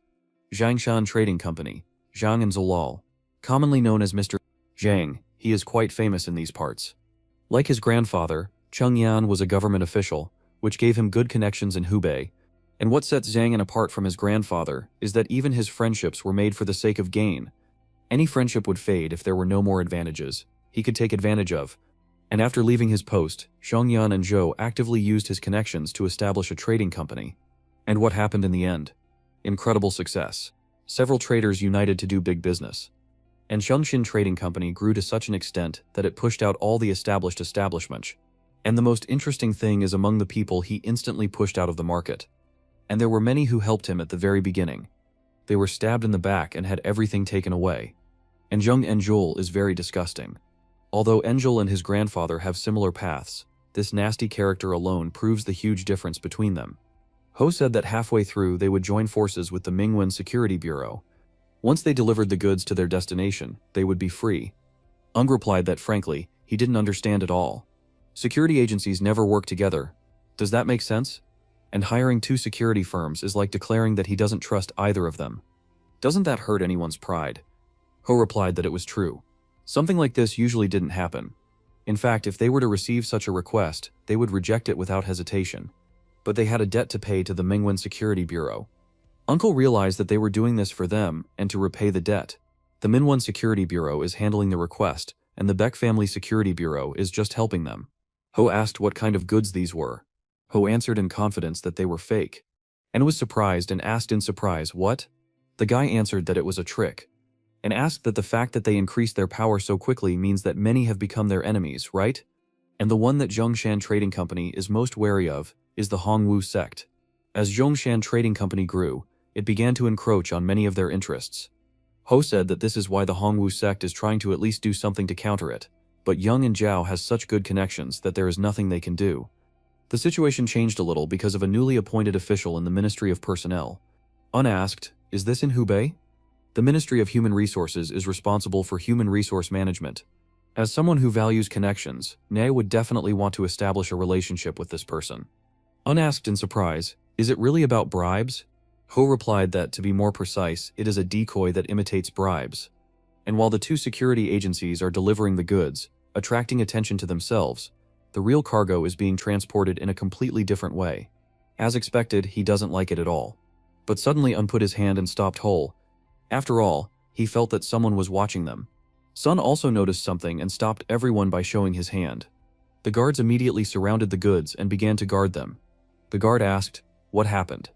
Zhangshan Trading Company, Zhang and Zolal, commonly known as Mr. Zhang, he is quite famous in these parts. Like his grandfather, Cheng Yan was a government official, which gave him good connections in Hubei, and what sets Zhang apart from his grandfather is that even his friendships were made for the sake of gain. Any friendship would fade if there were no more advantages he could take advantage of, and after leaving his post, Shengyan and Zhou actively used his connections to establish a trading company. And what happened in the end? Incredible success. Several traders united to do big business. And Zhongshan Trading Company grew to such an extent that it pushed out all the established establishments. And the most interesting thing is among the people he instantly pushed out of the market. And there were many who helped him at the very beginning. They were stabbed in the back and had everything taken away. And Zheng Enjul is very disgusting. Although Enjul and his grandfather have similar paths, this nasty character alone proves the huge difference between them. Ho said that halfway through they would join forces with the Mingwen Security Bureau. Once they delivered the goods to their destination, they would be free. Ung replied that frankly, he didn't understand at all. Security agencies never work together. Does that make sense? And hiring two security firms is like declaring that he doesn't trust either of them. Doesn't that hurt anyone's pride? Ho replied that it was true. Something like this usually didn't happen. In fact, if they were to receive such a request, they would reject it without hesitation. But they had a debt to pay to the Mingwen Security Bureau. Uncle realized that they were doing this for them and to repay the debt. The Minwon Security Bureau is handling the request, and the Beck Family Security Bureau is just helping them. Ho asked what kind of goods these were. Ho answered in confidence that they were fake, and was surprised and asked in surprise, what? The guy answered that it was a trick, and asked that the fact that they increased their power so quickly means that many have become their enemies, right? And the one that Zhongshan Trading Company is most wary of is the Hongwu sect. As Zhongshan Trading Company grew, it began to encroach on many of their interests. Ho said that this is why the Hongwu sect is trying to at least do something to counter it, but Yang and Zhao has such good connections that there is nothing they can do. The situation changed a little because of a newly appointed official in the Ministry of Personnel. Unasked, is this in Hubei? The Ministry of Human Resources is responsible for human resource management. As someone who values connections, Ne would definitely want to establish a relationship with this person. Unasked in surprise, is it really about bribes? Ho replied that, to be more precise, it is a decoy that imitates bribes. And while the two security agencies are delivering the goods, attracting attention to themselves, the real cargo is being transported in a completely different way. As expected, he doesn't like it at all. But suddenly unput his hand and stopped Ho. After all, he felt that someone was watching them. Sun also noticed something and stopped everyone by showing his hand. The guards immediately surrounded the goods and began to guard them. The guard asked, "What happened?"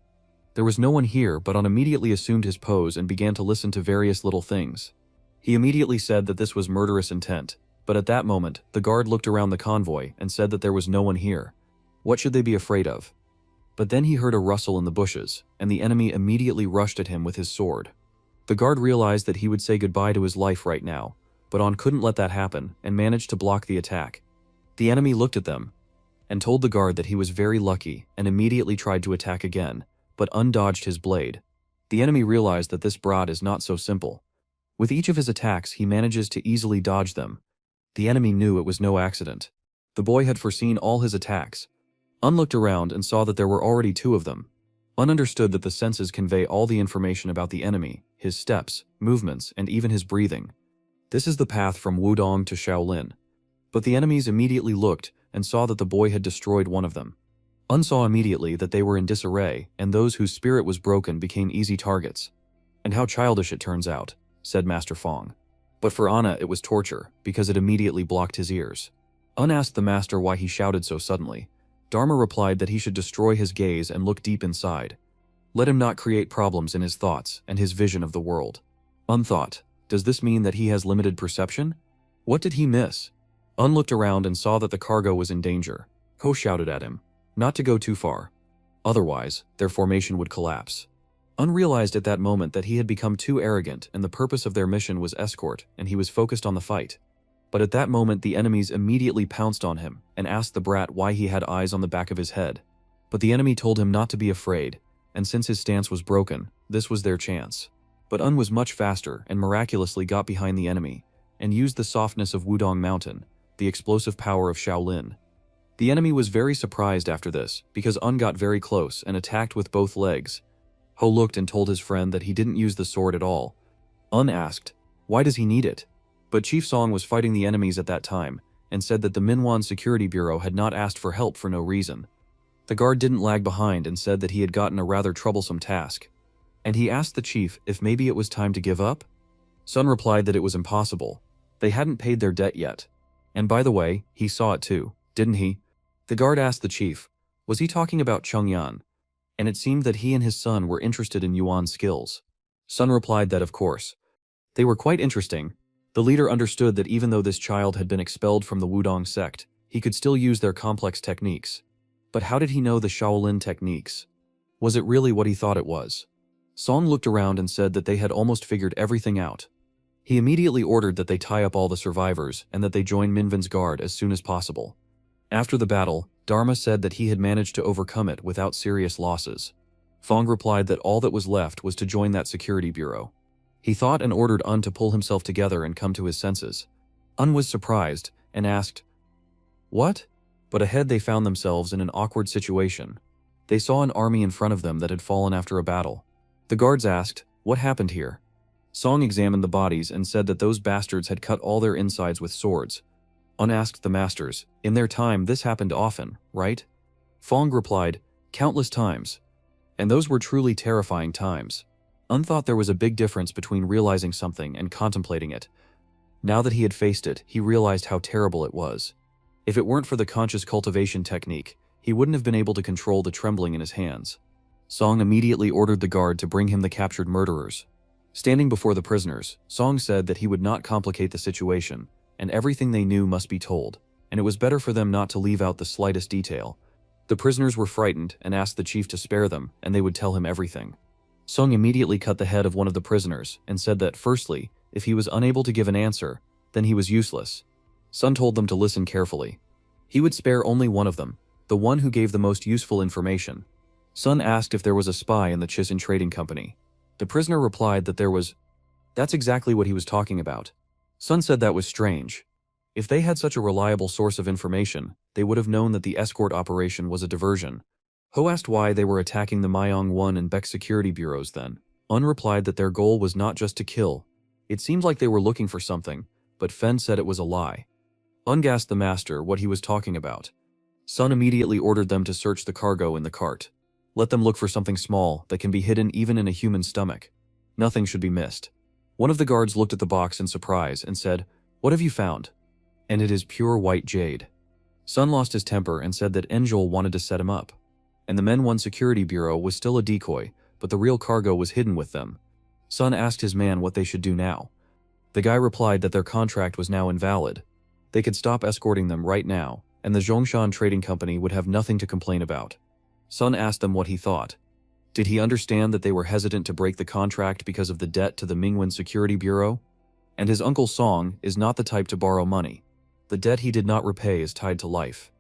There was no one here, but Un immediately assumed his pose and began to listen to various little things. He immediately said that this was murderous intent, but at that moment, the guard looked around the convoy and said that there was no one here. What should they be afraid of? But then he heard a rustle in the bushes, and the enemy immediately rushed at him with his sword. The guard realized that he would say goodbye to his life right now, but Un couldn't let that happen and managed to block the attack. The enemy looked at them and told the guard that he was very lucky and immediately tried to attack again, but Un dodged his blade. The enemy realized that this broad is not so simple. With each of his attacks, he manages to easily dodge them. The enemy knew it was no accident. The boy had foreseen all his attacks. Un looked around and saw that there were already two of them. Un understood that the senses convey all the information about the enemy, his steps, movements, and even his breathing. This is the path from Wudong to Shaolin. But the enemies immediately looked and saw that the boy had destroyed one of them. Un saw immediately that they were in disarray, and those whose spirit was broken became easy targets. "And how childish it turns out," said Master Fong. But for Anna it was torture, because it immediately blocked his ears. Un asked the master why he shouted so suddenly. Dharma replied that he should destroy his gaze and look deep inside. Let him not create problems in his thoughts and his vision of the world. Un thought, does this mean that he has limited perception? What did he miss? Un looked around and saw that the cargo was in danger. Ho shouted at him, not to go too far. Otherwise, their formation would collapse. Un realized at that moment that he had become too arrogant and the purpose of their mission was escort, and he was focused on the fight. But at that moment the enemies immediately pounced on him and asked the brat why he had eyes on the back of his head. But the enemy told him not to be afraid, and since his stance was broken, this was their chance. But Un was much faster and miraculously got behind the enemy, and used the softness of Wudong Mountain, the explosive power of Shaolin. The enemy was very surprised after this, because Un got very close and attacked with both legs. Ho looked and told his friend that he didn't use the sword at all. Un asked, why does he need it? But Chief Song was fighting the enemies at that time, and said that the Manhwa Security Bureau had not asked for help for no reason. The guard didn't lag behind and said that he had gotten a rather troublesome task. And he asked the chief if maybe it was time to give up? Sun replied that it was impossible. They hadn't paid their debt yet. And by the way, he saw it too, didn't he? The guard asked the chief, was he talking about Chengyan? And it seemed that he and his son were interested in Yuan's skills. Sun replied that of course. They were quite interesting. The leader understood that even though this child had been expelled from the Wudong sect, he could still use their complex techniques. But how did he know the Shaolin techniques? Was it really what he thought it was? Song looked around and said that they had almost figured everything out. He immediately ordered that they tie up all the survivors and that they join Minvin's guard as soon as possible. After the battle, Dharma said that he had managed to overcome it without serious losses. Fong replied that all that was left was to join that security bureau. He thought and ordered Un to pull himself together and come to his senses. Un was surprised and asked, "What?" But ahead they found themselves in an awkward situation. They saw an army in front of them that had fallen after a battle. The guards asked, "What happened here?" Song examined the bodies and said that those bastards had cut all their insides with swords. Un asked the masters, "In their time this happened often, right?" Fong replied, "Countless times." And those were truly terrifying times. Un thought there was a big difference between realizing something and contemplating it. Now that he had faced it, he realized how terrible it was. If it weren't for the conscious cultivation technique, he wouldn't have been able to control the trembling in his hands. Song immediately ordered the guard to bring him the captured murderers. Standing before the prisoners, Song said that he would not complicate the situation, and everything they knew must be told, and it was better for them not to leave out the slightest detail. The prisoners were frightened and asked the chief to spare them, and they would tell him everything. Song immediately cut the head of one of the prisoners and said that, firstly, if he was unable to give an answer, then he was useless. Sun told them to listen carefully. He would spare only one of them, the one who gave the most useful information. Sun asked if there was a spy in the Chisin Trading Company. The prisoner replied that there was. That's exactly what he was talking about. Sun said that was strange. If they had such a reliable source of information, they would have known that the escort operation was a diversion. Ho asked why they were attacking the MANHWA and Beck security bureaus then. Un replied that their goal was not just to kill. It seemed like they were looking for something, but Fen said it was a lie. Un asked the master what he was talking about. Sun immediately ordered them to search the cargo in the cart. Let them look for something small that can be hidden even in a human stomach. Nothing should be missed. One of the guards looked at the box in surprise and said, "What have you found?" "And it is pure white jade." Sun lost his temper and said that Angel wanted to set him up. And the Manhwa Security Bureau was still a decoy, but the real cargo was hidden with them. Sun asked his man what they should do now. The guy replied that their contract was now invalid. They could stop escorting them right now, and the Zhongshan Trading Company would have nothing to complain about. Sun asked them what he thought. Did he understand that they were hesitant to break the contract because of the debt to the Manhwa Security Bureau? And his uncle Song is not the type to borrow money. The debt he did not repay is tied to life.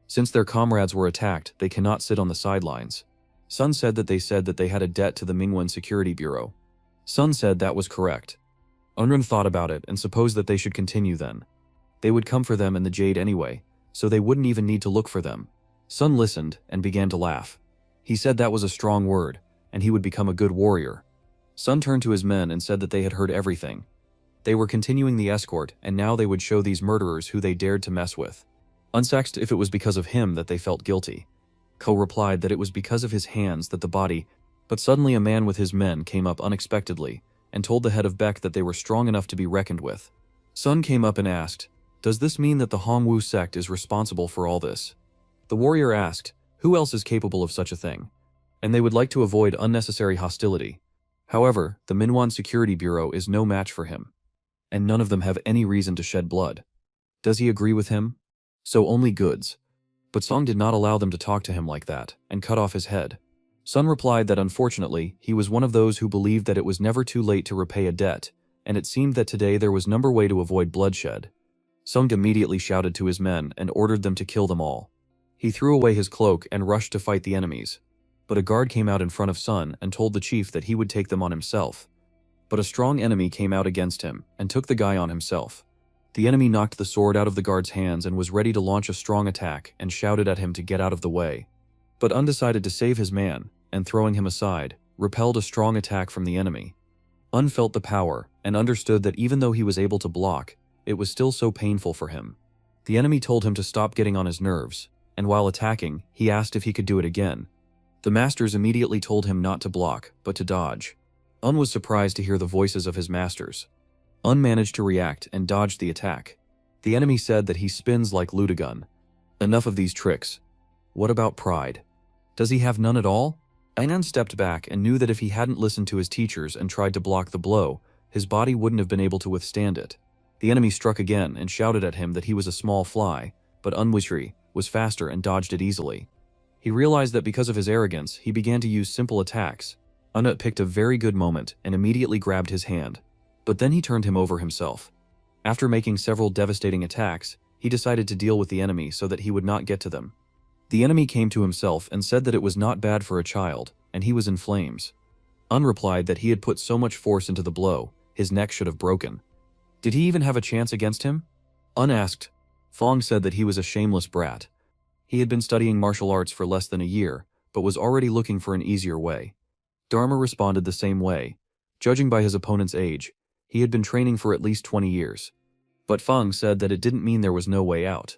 Since their comrades were attacked, they cannot sit on the sidelines. Sun said that they had a debt to the Manhwa Security Bureau. Sun said that was correct. Unrun thought about it and supposed that they should continue then. They would come for them in the jade anyway, so they wouldn't even need to look for them. Sun listened and began to laugh. He said that was a strong word, and he would become a good warrior. Sun turned to his men and said that they had heard everything. They were continuing the escort, and now they would show these murderers who they dared to mess with. Unsaxed if it was because of him that they felt guilty. Ko replied that it was because of his hands that the body, but suddenly a man with his men came up unexpectedly and told the head of Beck that they were strong enough to be reckoned with. Sun came up and asked, "Does this mean that the Hongwu sect is responsible for all this?" The warrior asked, "Who else is capable of such a thing?" And they would like to avoid unnecessary hostility. However, the Manhwa Security Bureau is no match for him. And none of them have any reason to shed blood. Does he agree with him? So only goods. But Song did not allow them to talk to him like that, and cut off his head. Sun replied that unfortunately, he was one of those who believed that it was never too late to repay a debt, and it seemed that today there was no way to avoid bloodshed. Sung immediately shouted to his men and ordered them to kill them all. He threw away his cloak and rushed to fight the enemies. But a guard came out in front of Sun and told the chief that he would take them on himself. But a strong enemy came out against him and took the guy on himself. The enemy knocked the sword out of the guard's hands and was ready to launch a strong attack and shouted at him to get out of the way. But Un decided to save his man, and throwing him aside, repelled a strong attack from the enemy. Un felt the power and understood that even though he was able to block, it was still so painful for him. The enemy told him to stop getting on his nerves, and while attacking, he asked if he could do it again. The masters immediately told him not to block, but to dodge. Un was surprised to hear the voices of his masters. Un managed to react and dodged the attack. The enemy said that he spins like Ludogun. Enough of these tricks. What about pride? Does he have none at all? Ainan stepped back and knew that if he hadn't listened to his teachers and tried to block the blow, his body wouldn't have been able to withstand it. The enemy struck again and shouted at him that he was a small fly, but Unwishri was faster and dodged it easily. He realized that because of his arrogance, he began to use simple attacks. Unut picked a very good moment and immediately grabbed his hand. But then he turned him over himself. After making several devastating attacks, he decided to deal with the enemy so that he would not get to them. The enemy came to himself and said that it was not bad for a child, and he was in flames. Un replied that he had put so much force into the blow, his neck should have broken. Did he even have a chance against him? Un asked. Fong said that he was a shameless brat. He had been studying martial arts for less than a year, but was already looking for an easier way. Dharma responded the same way. Judging by his opponent's age, he had been training for at least 20 years. But Feng said that it didn't mean there was no way out.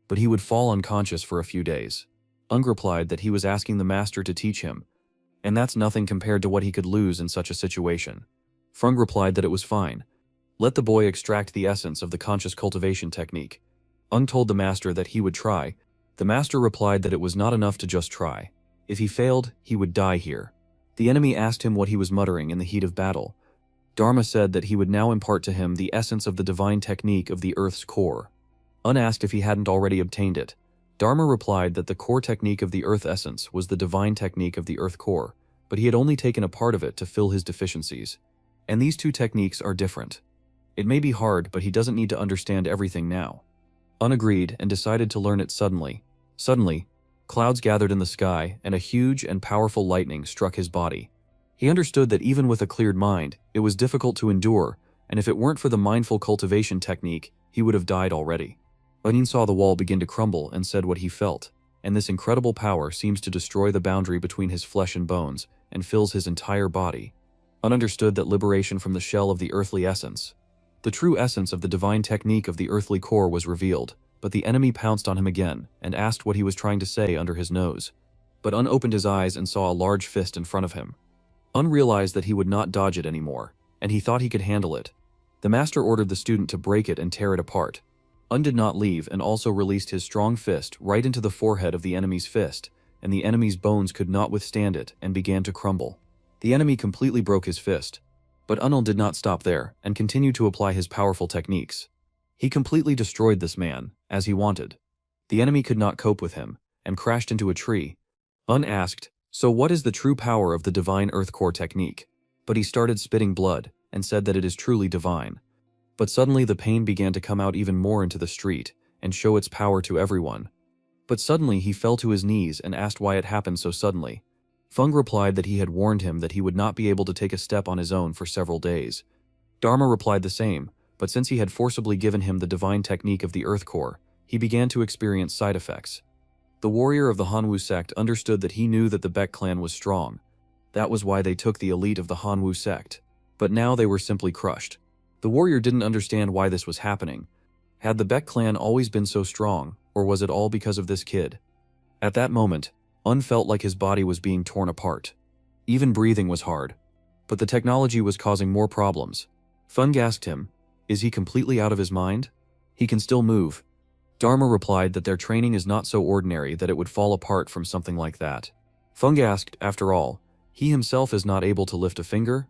But he would fall unconscious for a few days. Ung replied that he was asking the master to teach him, and that's nothing compared to what he could lose in such a situation. Feng replied that it was fine. Let the boy extract the essence of the conscious cultivation technique. Ung told the master that he would try. The master replied that it was not enough to just try. If he failed, he would die here. The enemy asked him what he was muttering in the heat of battle. Dharma said that he would now impart to him the essence of the divine technique of the Earth's core. Un asked if he hadn't already obtained it. Dharma replied that the core technique of the Earth essence was the divine technique of the Earth core, but he had only taken a part of it to fill his deficiencies. And these two techniques are different. It may be hard, but he doesn't need to understand everything now. Un agreed and decided to learn it suddenly. Suddenly, clouds gathered in the sky and a huge and powerful lightning struck his body. He understood that even with a cleared mind, it was difficult to endure, and if it weren't for the mindful cultivation technique, he would have died already. Anin saw the wall begin to crumble and said what he felt. and this incredible power seems to destroy the boundary between his flesh and bones, and fills his entire body. Un understood that liberation from the shell of the earthly essence. The true essence of the divine technique of the earthly core was revealed, but the enemy pounced on him again and asked what he was trying to say under his nose. But Un opened his eyes and saw a large fist in front of him. Un realized that he would not dodge it anymore, and he thought he could handle it. The master ordered the student to break it and tear it apart. Un did not leave and also released his strong fist right into the forehead of the enemy's fist, and the enemy's bones could not withstand it and began to crumble. The enemy completely broke his fist. But Un did not stop there and continued to apply his powerful techniques. He completely destroyed this man, as he wanted. The enemy could not cope with him, and crashed into a tree. Un asked, "So what is the true power of the divine earth core technique?" But he started spitting blood, and said that it is truly divine. But suddenly the pain began to come out even more into the street, and show its power to everyone. But suddenly he fell to his knees and asked why it happened so suddenly. Feng replied that he had warned him that he would not be able to take a step on his own for several days. Dharma replied the same, but since he had forcibly given him the divine technique of the earth core, he began to experience side effects. The warrior of the Hanwu sect understood that he knew that the Baek clan was strong. That was why they took the elite of the Hanwu sect. But now they were simply crushed. The warrior didn't understand why this was happening. Had the Baek clan always been so strong, or was it all because of this kid? At that moment, Un felt like his body was being torn apart. Even breathing was hard. But the technology was causing more problems. Feng asked him, "Is he completely out of his mind? He can still move." Dharma replied that their training is not so ordinary that it would fall apart from something like that. Feng asked, after all, he himself is not able to lift a finger?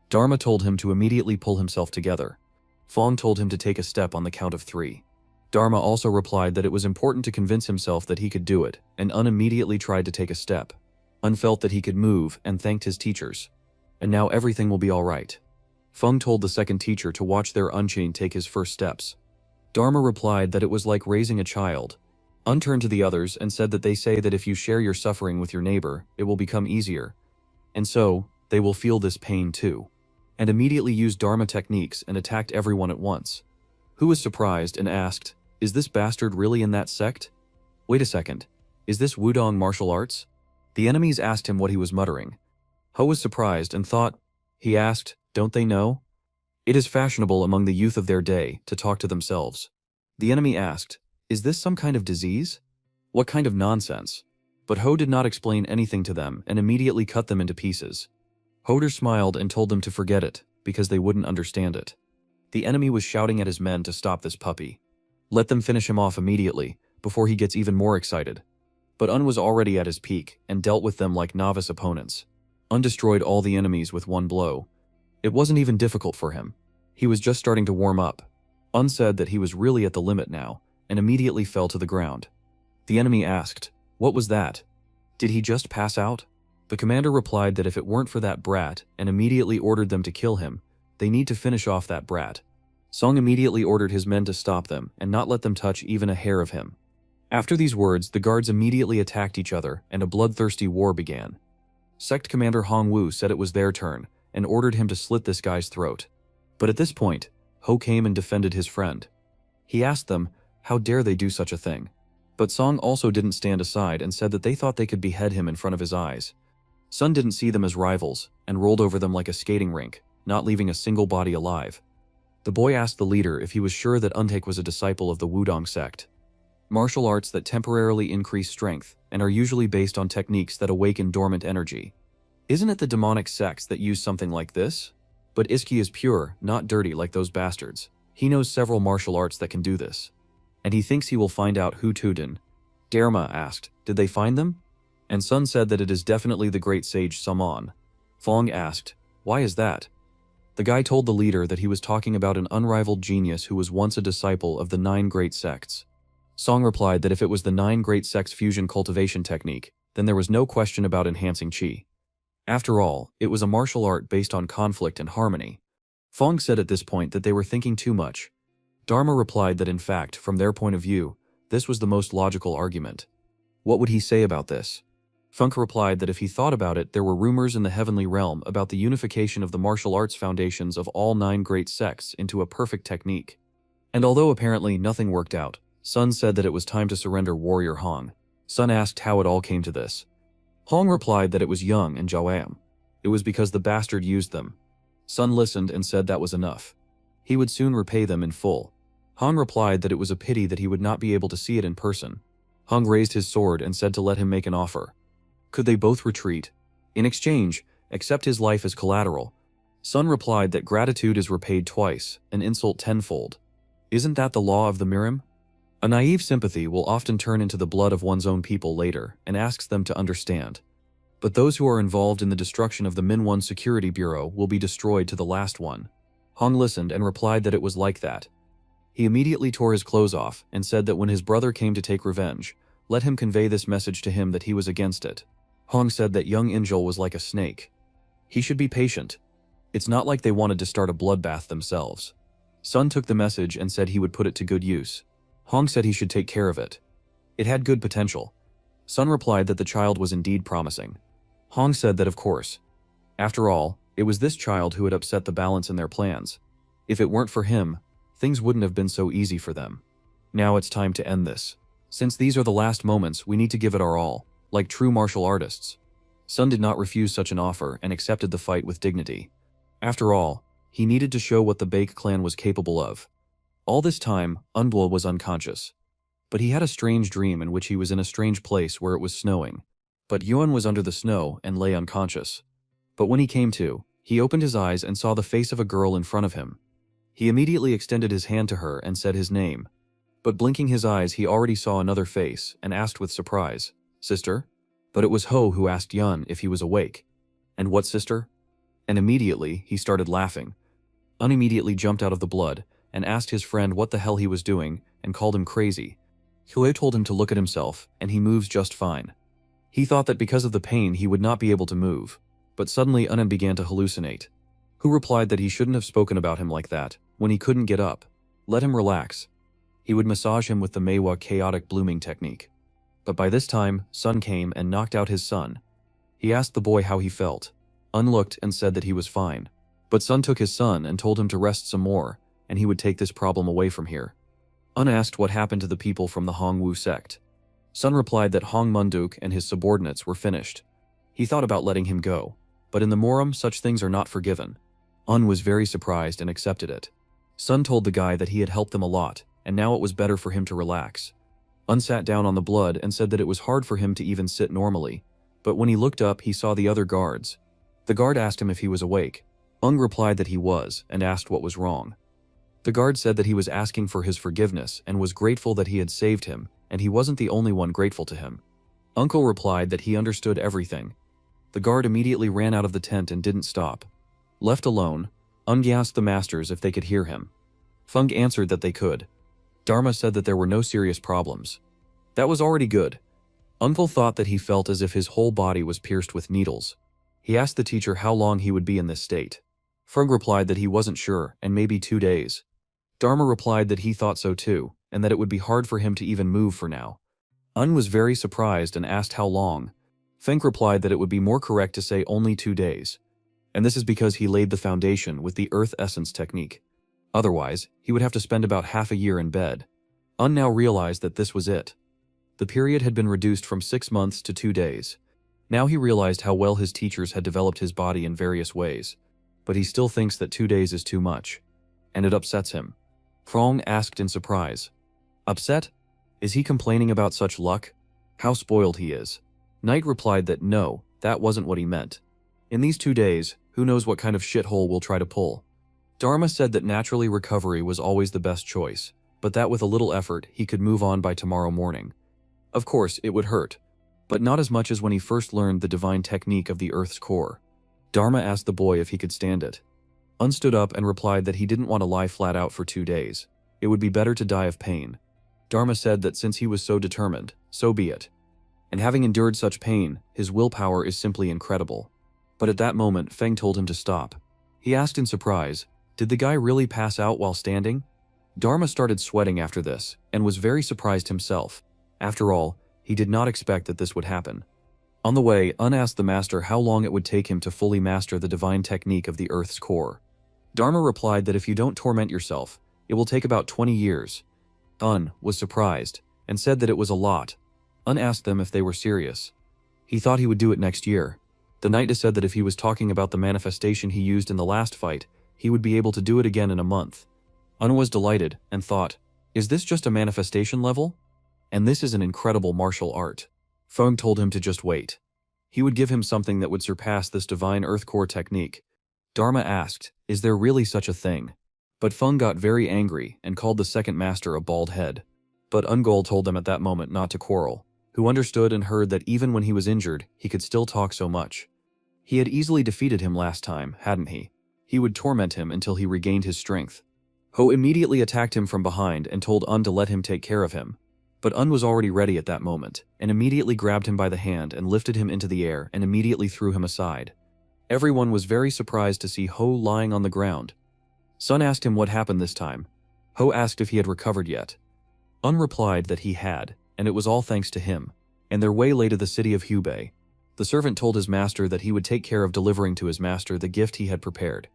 Dharma told him to immediately pull himself together. Feng told him to take a step on the count of 3. Dharma also replied that it was important to convince himself that he could do it, and Un immediately tried to take a step. Un felt that he could move and thanked his teachers. And now everything will be all right. Feng told the second teacher to watch their Unchain take his first steps. Dharma replied that it was like raising a child. Un turned to the others and said that they say that if you share your suffering with your neighbor, it will become easier. And so, they will feel this pain too. And immediately used Dharma techniques and attacked everyone at once. Hu was surprised and asked, "Is this bastard really in that sect? Wait a second, is this Wudong martial arts?" The enemies asked him what he was muttering. Ho was surprised and thought, he asked, "Don't they know?" It is fashionable among the youth of their day to talk to themselves. The enemy asked, "Is this some kind of disease? What kind of nonsense?" But Ho did not explain anything to them and immediately cut them into pieces. Hoder smiled and told them to forget it, because they wouldn't understand it. The enemy was shouting at his men to stop this puppy. Let them finish him off immediately, before he gets even more excited. But Un was already at his peak, and dealt with them like novice opponents. Un destroyed all the enemies with one blow. It wasn't even difficult for him. He was just starting to warm up. Un said that he was really at the limit now, and immediately fell to the ground. The enemy asked, "What was that? Did he just pass out?" The commander replied that if it weren't for that brat, and immediately ordered them to kill him, they need to finish off that brat. Song immediately ordered his men to stop them and not let them touch even a hair of him. After these words, the guards immediately attacked each other and a bloodthirsty war began. Sect Commander Hong Wu said it was their turn and ordered him to slit this guy's throat. But at this point, Ho came and defended his friend. He asked them, how dare they do such a thing? But Song also didn't stand aside and said that they thought they could behead him in front of his eyes. Sun didn't see them as rivals and rolled over them like a skating rink, not leaving a single body alive. The boy asked the leader if he was sure that Untaek was a disciple of the Wudong sect. Martial arts that temporarily increase strength and are usually based on techniques that awaken dormant energy. Isn't it the demonic sects that use something like this? But Iski is pure, not dirty like those bastards. He knows several martial arts that can do this. And he thinks he will find out who Tudin. Dharma asked, did they find them? And Sun said that it is definitely the great sage Samon. Fong asked, why is that? The guy told the leader that he was talking about an unrivaled genius who was once a disciple of the 9 great sects. Song replied that if it was the 9 great sects fusion cultivation technique, then there was no question about enhancing qi. After all, it was a martial art based on conflict and harmony. Fong said at this point that they were thinking too much. Dharma replied that in fact, from their point of view, this was the most logical argument. What would he say about this? Funk replied that if he thought about it, there were rumors in the heavenly realm about the unification of the martial arts foundations of all 9 great sects into a perfect technique. And although apparently nothing worked out, Sun said that it was time to surrender Warrior Hong. Sun asked how it all came to this. Hong replied that it was Young and Joam. It was because the bastard used them. Sun listened and said that was enough. He would soon repay them in full. Hong replied that it was a pity that he would not be able to see it in person. Hong raised his sword and said to let him make an offer. Could they both retreat? In exchange, accept his life as collateral. Sun replied that gratitude is repaid twice, an insult tenfold. Isn't that the law of the Mirim? A naive sympathy will often turn into the blood of one's own people later and asks them to understand. But those who are involved in the destruction of the MANHWA Security Bureau will be destroyed to the last one. Hong listened and replied that it was like that. He immediately tore his clothes off and said that when his brother came to take revenge, let him convey this message to him that he was against it. Hong said that young Angel was like a snake. He should be patient. It's not like they wanted to start a bloodbath themselves. Sun took the message and said he would put it to good use. Hong said he should take care of it. It had good potential. Sun replied that the child was indeed promising. Hong said that of course. After all, it was this child who had upset the balance in their plans. If it weren't for him, things wouldn't have been so easy for them. Now it's time to end this. Since these are the last moments, we need to give it our all, like true martial artists. Sun did not refuse such an offer and accepted the fight with dignity. After all, he needed to show what the Baek clan was capable of. All this time, MANHWA was unconscious. But he had a strange dream in which he was in a strange place where it was snowing. But Yuan was under the snow and lay unconscious. But when he came to, he opened his eyes and saw the face of a girl in front of him. He immediately extended his hand to her and said his name. But blinking his eyes, he already saw another face and asked with surprise, "Sister?" But it was Ho who asked Yun if he was awake. "And what sister?" And immediately, he started laughing. Un immediately jumped out of the blood and asked his friend what the hell he was doing and called him crazy. Hue told him to look at himself, and he moves just fine. He thought that because of the pain he would not be able to move, but suddenly Un began to hallucinate. Who replied that he shouldn't have spoken about him like that, when he couldn't get up. Let him relax. He would massage him with the Manhwa chaotic blooming technique. But by this time, Sun came and knocked out his son. He asked the boy how he felt. Un looked and said that he was fine. But Sun took his son and told him to rest some more, and he would take this problem away from here. Un asked what happened to the people from the Hongwu sect. Sun replied that Hong Munduk and his subordinates were finished. He thought about letting him go, but in the Morum such things are not forgiven. Un was very surprised and accepted it. Sun told the guy that he had helped them a lot, and now it was better for him to relax. Un sat down on the blood and said that it was hard for him to even sit normally, but when he looked up he saw the other guards. The guard asked him if he was awake. Ung replied that he was, and asked what was wrong. The guard said that he was asking for his forgiveness and was grateful that he had saved him, and he wasn't the only one grateful to him. Uncle replied that he understood everything. The guard immediately ran out of the tent and didn't stop. Left alone, Ung asked the masters if they could hear him. Fung answered that they could. Dharma said that there were no serious problems. That was already good. Uncle thought that he felt as if his whole body was pierced with needles. He asked the teacher how long he would be in this state. Fung replied that he wasn't sure, and maybe 2 days. Dharma replied that he thought so too, and that it would be hard for him to even move for now. Un was very surprised and asked how long. Feng replied that it would be more correct to say only 2 days. And this is because he laid the foundation with the earth essence technique. Otherwise, he would have to spend about half a year in bed. Un now realized that this was it. The period had been reduced from 6 months to 2 days. Now he realized how well his teachers had developed his body in various ways. But he still thinks that 2 days is too much. And it upsets him. Frong asked in surprise. Upset? Is he complaining about such luck? How spoiled he is. Knight replied that no, that wasn't what he meant. In these 2 days, who knows what kind of shithole we'll try to pull. Dharma said that naturally recovery was always the best choice, but that with a little effort he could move on by tomorrow morning. Of course, it would hurt, but not as much as when he first learned the divine technique of the Earth's core. Dharma asked the boy if he could stand it. Un stood up and replied that he didn't want to lie flat out for 2 days. It would be better to die of pain. Dharma said that since he was so determined, so be it. And having endured such pain, his willpower is simply incredible. But at that moment, Feng told him to stop. He asked in surprise, did the guy really pass out while standing? Dharma started sweating after this, and was very surprised himself. After all, he did not expect that this would happen. On the way, Un asked the master how long it would take him to fully master the divine technique of the Earth's core. Dharma replied that if you don't torment yourself, it will take about 20 years. Un was surprised, and said that it was a lot. Un asked them if they were serious. He thought he would do it next year. The knight said that if he was talking about the manifestation he used in the last fight, he would be able to do it again in a month. Un was delighted and thought, is this just a manifestation level? And this is an incredible martial art. Feng told him to just wait. He would give him something that would surpass this divine earth core technique. Dharma asked, is there really such a thing? But Feng got very angry and called the second master a bald head. But Ungol told them at that moment not to quarrel, who understood and heard that even when he was injured, he could still talk so much. He had easily defeated him last time, hadn't he? He would torment him until he regained his strength. Ho immediately attacked him from behind and told Un to let him take care of him. But Un was already ready at that moment, and immediately grabbed him by the hand and lifted him into the air and immediately threw him aside. Everyone was very surprised to see Ho lying on the ground. Sun asked him what happened this time. Ho asked if he had recovered yet. Un replied that he had, and it was all thanks to him. And their way lay to the city of Hubei. The servant told his master that he would take care of delivering to his master the gift he had prepared.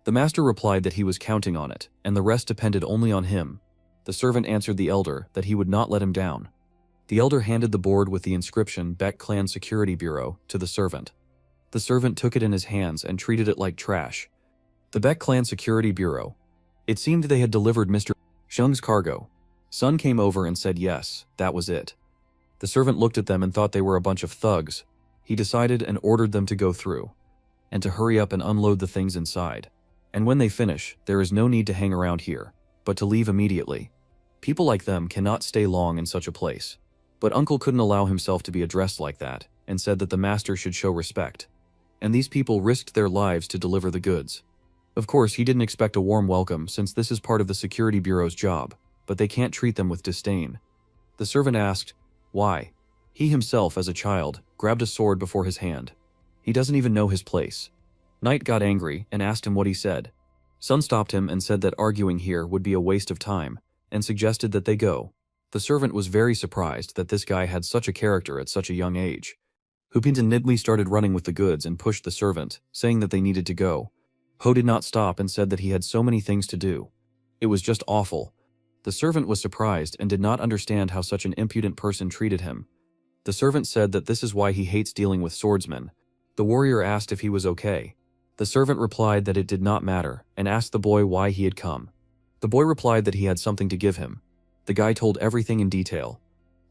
The master replied that he was counting on it, and the rest depended only on him. The servant answered the elder that he would not let him down. The elder handed the board with the inscription Beck Clan Security Bureau to the servant. The servant took it in his hands and treated it like trash. The Beck Clan Security Bureau. It seemed they had delivered Mr. Shung's cargo. Sun came over and said yes, that was it. The servant looked at them and thought they were a bunch of thugs. He decided and ordered them to go through, and to hurry up and unload the things inside. And when they finish, there is no need to hang around here, but to leave immediately. People like them cannot stay long in such a place. But Uncle couldn't allow himself to be addressed like that, and said that the master should show respect. And these people risked their lives to deliver the goods. Of course, he didn't expect a warm welcome since this is part of the Security Bureau's job, but they can't treat them with disdain. The servant asked, why? He himself, as a child, grabbed a sword before his hand. He doesn't even know his place. Knight got angry and asked him what he said. Sun stopped him and said that arguing here would be a waste of time, and suggested that they go. The servant was very surprised that this guy had such a character at such a young age. Hupin and Nidley started running with the goods and pushed the servant, saying that they needed to go. Ho did not stop and said that he had so many things to do. It was just awful. The servant was surprised and did not understand how such an impudent person treated him. The servant said that this is why he hates dealing with swordsmen. The warrior asked if he was okay. The servant replied that it did not matter and asked the boy why he had come. The boy replied that he had something to give him. The guy told everything in detail.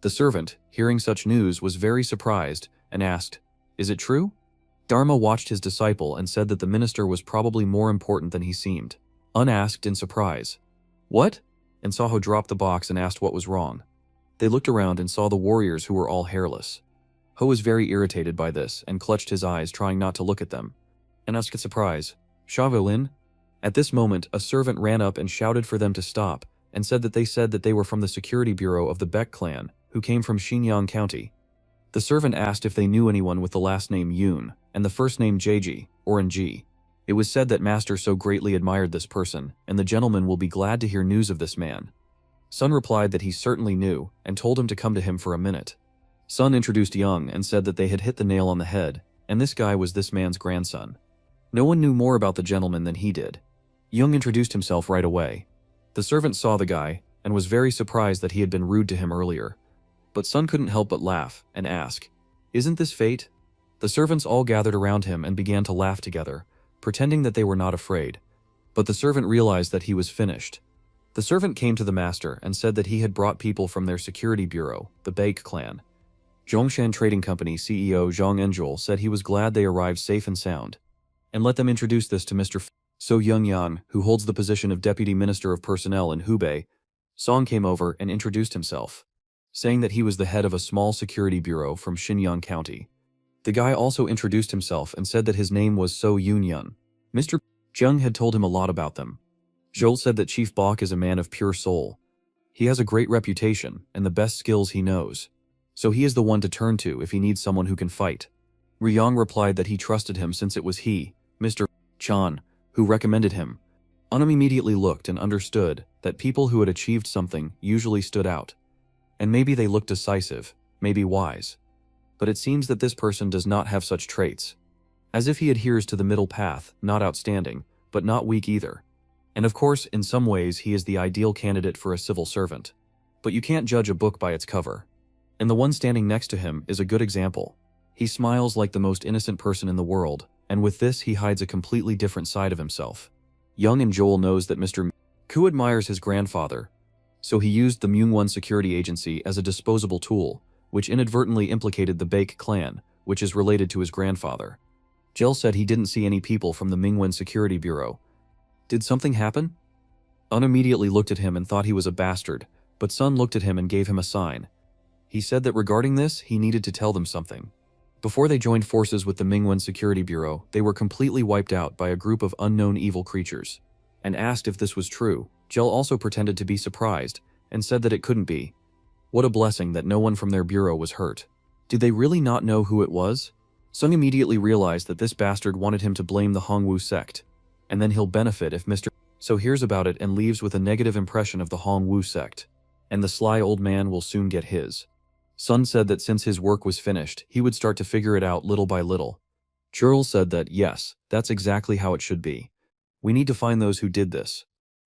The servant, hearing such news, was very surprised and asked, is it true? Dharma watched his disciple and said that the minister was probably more important than he seemed. Unasked in surprise. What? And Saho dropped the box and asked what was wrong. They looked around and saw the warriors who were all hairless. Ho was very irritated by this and clutched his eyes, trying not to look at them. And asked in surprise, Shaolin? At this moment, a servant ran up and shouted for them to stop, and said that they were from the Security Bureau of the Beck clan, who came from Xinjiang County. The servant asked if they knew anyone with the last name Yun, and the first name Jeji, or Nji. It was said that Master so greatly admired this person, and the gentleman will be glad to hear news of this man. Sun replied that he certainly knew, and told him to come to him for a minute. Sun introduced Young and said that they had hit the nail on the head, and this guy was this man's grandson. No one knew more about the gentleman than he did. Young introduced himself right away. The servant saw the guy, and was very surprised that he had been rude to him earlier. But Sun couldn't help but laugh, and ask, isn't this fate? The servants all gathered around him and began to laugh together, pretending that they were not afraid. But the servant realized that he was finished. The servant came to the master and said that he had brought people from their security bureau, the Baek clan. Zhongshan Trading Company CEO Zhang Enjol said he was glad they arrived safe and sound, and let them introduce this to Mr. So Young-yan, who holds the position of Deputy Minister of Personnel in Hubei. Song came over and introduced himself, saying that he was the head of a small security bureau from Xinjiang County. The guy also introduced himself and said that his name was So Yun-yun. Mr. Zheng had told him a lot about them. Zhol said that Chief Bok is a man of pure soul. He has a great reputation and the best skills he knows, so he is the one to turn to if he needs someone who can fight. Ryong replied that he trusted him since it was he, Mr. Chan, who recommended him. Unum immediately looked and understood that people who had achieved something usually stood out. And maybe they looked decisive, maybe wise. But it seems that this person does not have such traits. As if he adheres to the middle path, not outstanding, but not weak either. And of course, in some ways he is the ideal candidate for a civil servant. But you can't judge a book by its cover. And the one standing next to him is a good example. He smiles like the most innocent person in the world, and with this he hides a completely different side of himself. Young and Joel knows that Mr. Koo admires his grandfather, so he used the MANHWA security agency as a disposable tool, which inadvertently implicated the Baek clan, which is related to his grandfather. Jel said he didn't see any people from the MANHWA Security Bureau. Did something happen? Un immediately looked at him and thought he was a bastard, but Sun looked at him and gave him a sign. He said that regarding this, he needed to tell them something. Before they joined forces with the MANHWA Security Bureau, they were completely wiped out by a group of unknown evil creatures. And asked if this was true, Jel also pretended to be surprised, and said that it couldn't be. What a blessing that no one from their bureau was hurt. Did they really not know who it was? Sung immediately realized that this bastard wanted him to blame the Hongwu sect, and then he'll benefit if Mr. So hears about it and leaves with a negative impression of the Hongwu sect, and the sly old man will soon get his. Sun said that since his work was finished, he would start to figure it out little by little. Churl said that, yes, that's exactly how it should be. We need to find those who did this.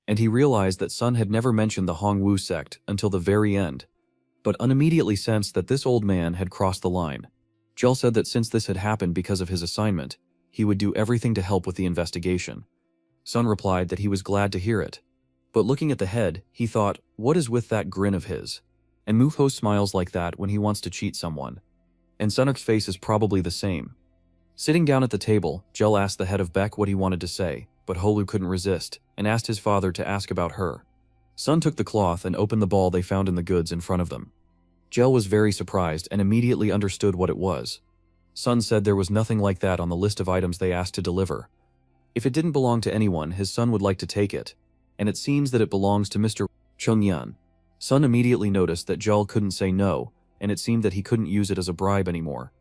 And he realized that Sun had never mentioned the Hongwu sect until the very end, but Un immediately sensed that this old man had crossed the line. Jel said that since this had happened because of his assignment, he would do everything to help with the investigation. Sun replied that he was glad to hear it. But looking at the head, he thought, what is with that grin of his? And Mufho smiles like that when he wants to cheat someone. And Sunuk's face is probably the same. Sitting down at the table, Jel asked the head of Baek what he wanted to say, but Holu couldn't resist, and asked his father to ask about her. Sun took the cloth and opened the ball they found in the goods in front of them. Jel was very surprised and immediately understood what it was. Sun said there was nothing like that on the list of items they asked to deliver. If it didn't belong to anyone, his son would like to take it, and it seems that it belongs to Mr. Chungyan. Sun immediately noticed that Jel couldn't say no, and it seemed that he couldn't use it as a bribe anymore.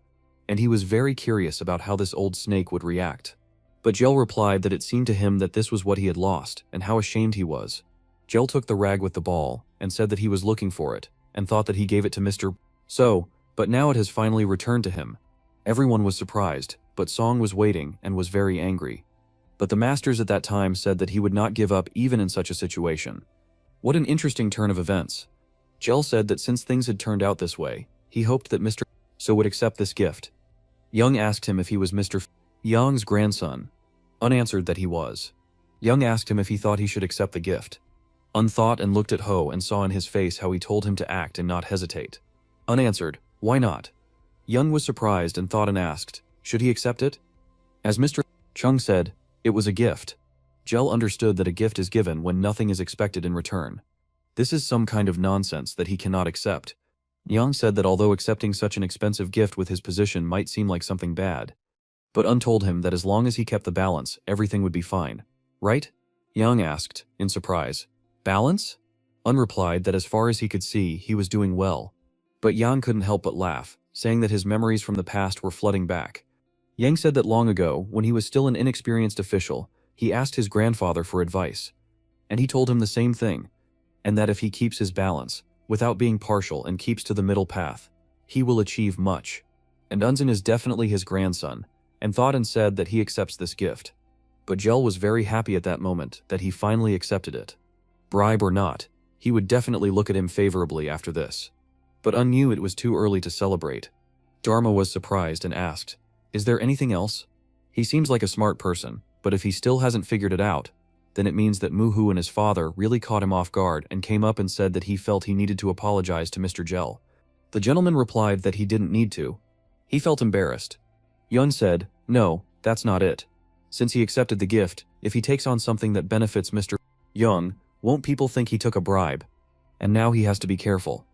And he was very curious about how this old snake would react. But Jel replied that it seemed to him that this was what he had lost, and how ashamed he was. Jel took the rag with the ball, and said that he was looking for it, and thought that he gave it to Mr. But now it has finally returned to him. Everyone was surprised, but Song was waiting and was very angry. But the masters at that time said that he would not give up even in such a situation. What an interesting turn of events. Jel said that since things had turned out this way, he hoped that Mr. would accept this gift. Young asked him if he was Mr. Yang's grandson. Unanswered that he was. Young asked him if he thought he should accept the gift. Unthought and looked at Ho and saw in his face how he told him to act and not hesitate. Unanswered, why not? Young was surprised and thought and asked, should he accept it? As Mr. Chung said, it was a gift. Jel understood that a gift is given when nothing is expected in return. This is some kind of nonsense that he cannot accept. Yang said that although accepting such an expensive gift with his position might seem like something bad, but Un told him that as long as he kept the balance, everything would be fine. Right? Yang asked, in surprise. Balance? Un replied that as far as he could see, he was doing well. But Yang couldn't help but laugh, saying that his memories from the past were flooding back. Yang said that long ago, when he was still an inexperienced official, he asked his grandfather for advice. And he told him the same thing, and that if he keeps his balance, without being partial and keeps to the middle path, he will achieve much. And Unzin is definitely his grandson, and thought and said that he accepts this gift. But Jel was very happy at that moment that he finally accepted it. Bribe or not, he would definitely look at him favorably after this. But Un knew it was too early to celebrate. Dharma was surprised and asked, is there anything else? He seems like a smart person, but if he still hasn't figured it out, then it means that Muhu and his father really caught him off guard and came up and said that he felt he needed to apologize to Mr. Jel. The gentleman replied that he didn't need to. He felt embarrassed. Yun said, no, that's not it. Since he accepted the gift, if he takes on something that benefits Mr. Young, won't people think he took a bribe? And now he has to be careful.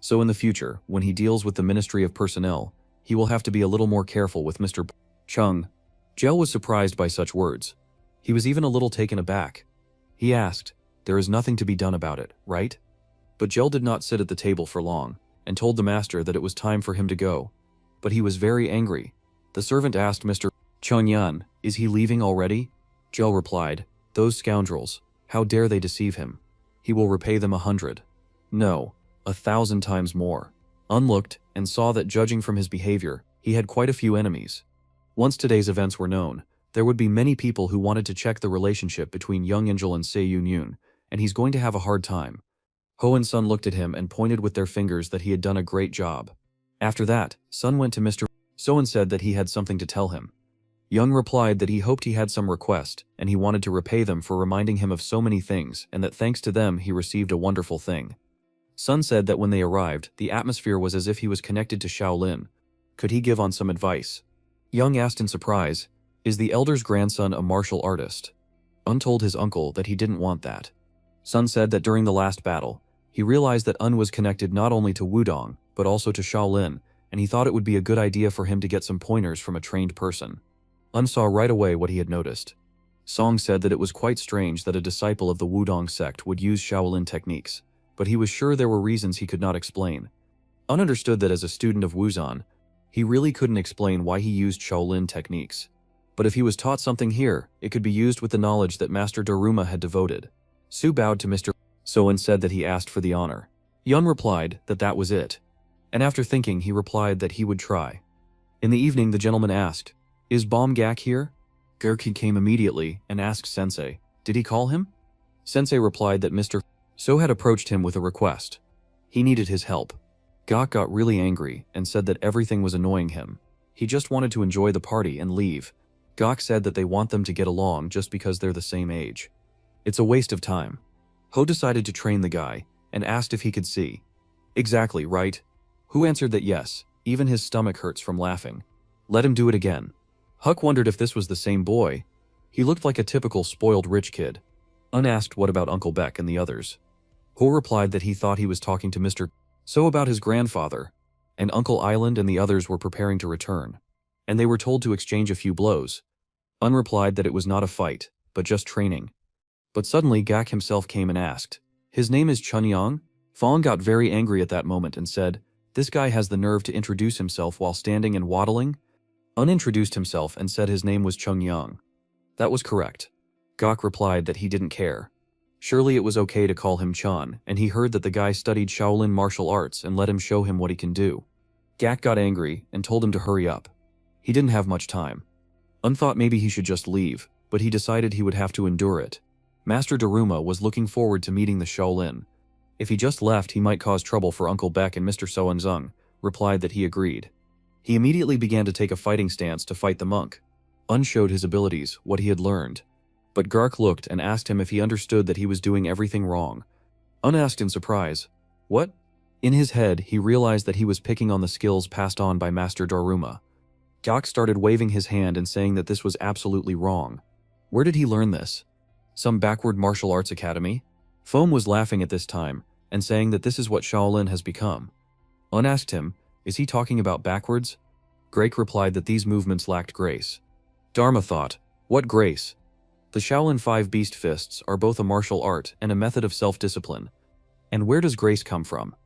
So in the future, when he deals with the Ministry of Personnel, he will have to be a little more careful with Mr. Chung. Jel was surprised by such words. He was even a little taken aback. He asked, there is nothing to be done about it, right? But Jel did not sit at the table for long, and told the master that it was time for him to go. But he was very angry. The servant asked Mr. Chungyan, is he leaving already? Jel replied, those scoundrels, how dare they deceive him? He will repay them 100. No, 1,000 times more. Un looked and saw that judging from his behavior, he had quite a few enemies. Once today's events were known, there would be many people who wanted to check the relationship between Young Angel and Se Yun Yun, and he's going to have a hard time. Ho and Sun looked at him and pointed with their fingers that he had done a great job. After that, Sun went to Mr. So and said that he had something to tell him. Young replied that he hoped he had some request, and he wanted to repay them for reminding him of so many things, and that thanks to them he received a wonderful thing. Sun said that when they arrived, the atmosphere was as if he was connected to Shaolin. Could he give on some advice? Young asked in surprise, "Is the elder's grandson a martial artist?" Un told his uncle that he didn't want that. Sun said that during the last battle, he realized that Un was connected not only to Wudong, but also to Shaolin, and he thought it would be a good idea for him to get some pointers from a trained person. Un saw right away what he had noticed. Song said that it was quite strange that a disciple of the Wudong sect would use Shaolin techniques, but he was sure there were reasons he could not explain. Un understood that as a student of Wuzan, he really couldn't explain why he used Shaolin techniques. But if he was taught something here, it could be used with the knowledge that Master Daruma had devoted. Su bowed to Mr. So and said that he asked for the honor. Yun replied that that was it. And after thinking, he replied that he would try. In the evening, the gentleman asked, "Is Bom Gak here?" Gerki came immediately and asked Sensei, "Did he call him?" Sensei replied that Mr. So had approached him with a request. He needed his help. Gak got really angry and said that everything was annoying him. He just wanted to enjoy the party and leave. Gak said that they want them to get along just because they're the same age. It's a waste of time. Ho decided to train the guy and asked if he could see. "Exactly, right?" Hu answered that yes, even his stomach hurts from laughing. "Let him do it again." Huck wondered if this was the same boy. He looked like a typical spoiled rich kid. Un asked what about Uncle Beck and the others. Ho replied that he thought he was talking to Mr. So about his grandfather, and Uncle Island and the others were preparing to return, and they were told to exchange a few blows. Un replied that it was not a fight, but just training. But suddenly Gak himself came and asked, "His name is Chun Yang?" Fong got very angry at that moment and said, "This guy has the nerve to introduce himself while standing and waddling?" Un introduced himself and said his name was Chung Yang. That was correct. Gak replied that he didn't care. Surely it was okay to call him Chun, and he heard that the guy studied Shaolin martial arts and let him show him what he can do. Gak got angry and told him to hurry up. He didn't have much time. Un thought maybe he should just leave, but he decided he would have to endure it. Master Daruma was looking forward to meeting the Shaolin. If he just left, he might cause trouble for Uncle Beck, and Mr. Soenzung replied that he agreed. He immediately began to take a fighting stance to fight the monk. Un showed his abilities, what he had learned. But Gark looked and asked him if he understood that he was doing everything wrong. Un asked in surprise, "What?" In his head, he realized that he was picking on the skills passed on by Master Daruma. Gark started waving his hand and saying that this was absolutely wrong. Where did he learn this? Some backward martial arts academy? Foam was laughing at this time and saying that this is what Shaolin has become. Un asked him, "Is he talking about backwards?" Grake replied that these movements lacked grace. Dharma thought, "What grace?" The Shaolin 5 Beast Fists are both a martial art and a method of self-discipline. And where does grace come from?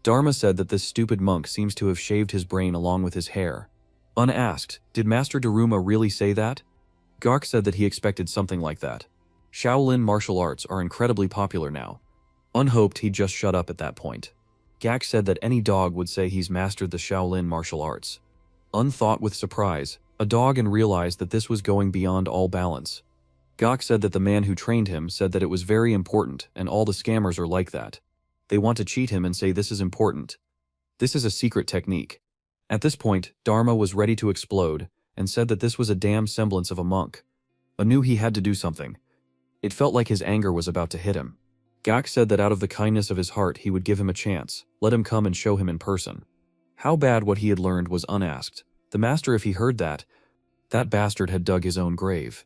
Dharma said that this stupid monk seems to have shaved his brain along with his hair. Un asked, "Did Master Daruma really say that?" Gark said that he expected something like that. Shaolin martial arts are incredibly popular now. Un hoped he'd just shut up at that point. Gak said that any dog would say he's mastered the Shaolin martial arts. Un thought with surprise, a dog, and realized that this was going beyond all balance. Gak said that the man who trained him said that it was very important, and all the scammers are like that. They want to cheat him and say this is important. This is a secret technique. At this point, Dharma was ready to explode, and said that this was a damn semblance of a monk. Un knew he had to do something. It felt like his anger was about to hit him. Gak said that out of the kindness of his heart he would give him a chance, let him come and show him in person. How bad what he had learned was unasked. The master, if he heard that bastard had dug his own grave.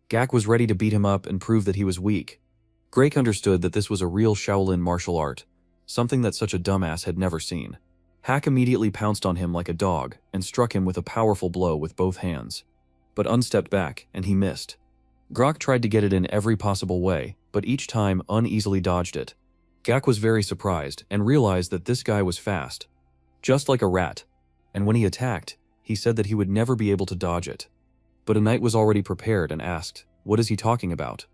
Gak was ready to beat him up and prove that he was weak. Grake understood that this was a real Shaolin martial art, something that such a dumbass had never seen. Hack immediately pounced on him like a dog and struck him with a powerful blow with both hands. But Un stepped back, and he missed. Grok tried to get it in every possible way, but each time Un easily dodged it. Gak was very surprised and realized that this guy was fast, just like a rat, and when he attacked, he said that he would never be able to dodge it. But a knight was already prepared and asked, "What is he talking about?"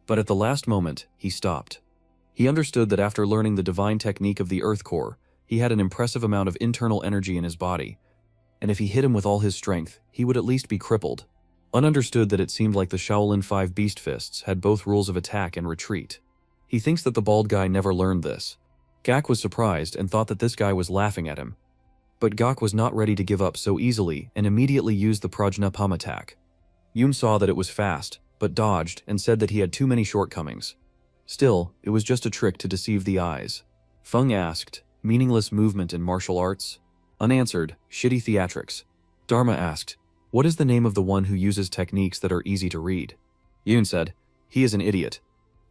But at the last moment, he stopped. He understood that after learning the divine technique of the Earth Core, he had an impressive amount of internal energy in his body, and if he hit him with all his strength, he would at least be crippled. Un understood that it seemed like the Shaolin 5 Beast Fists had both rules of attack and retreat. He thinks that the bald guy never learned this. Gak was surprised and thought that this guy was laughing at him. But Gak was not ready to give up so easily and immediately used the Prajnapam attack. Yoon saw that it was fast, but dodged and said that he had too many shortcomings. Still, it was just a trick to deceive the eyes. Feng asked, meaningless movement in martial arts? Unanswered, shitty theatrics. Dharma asked, what is the name of the one who uses techniques that are easy to read? Yoon said, he is an idiot.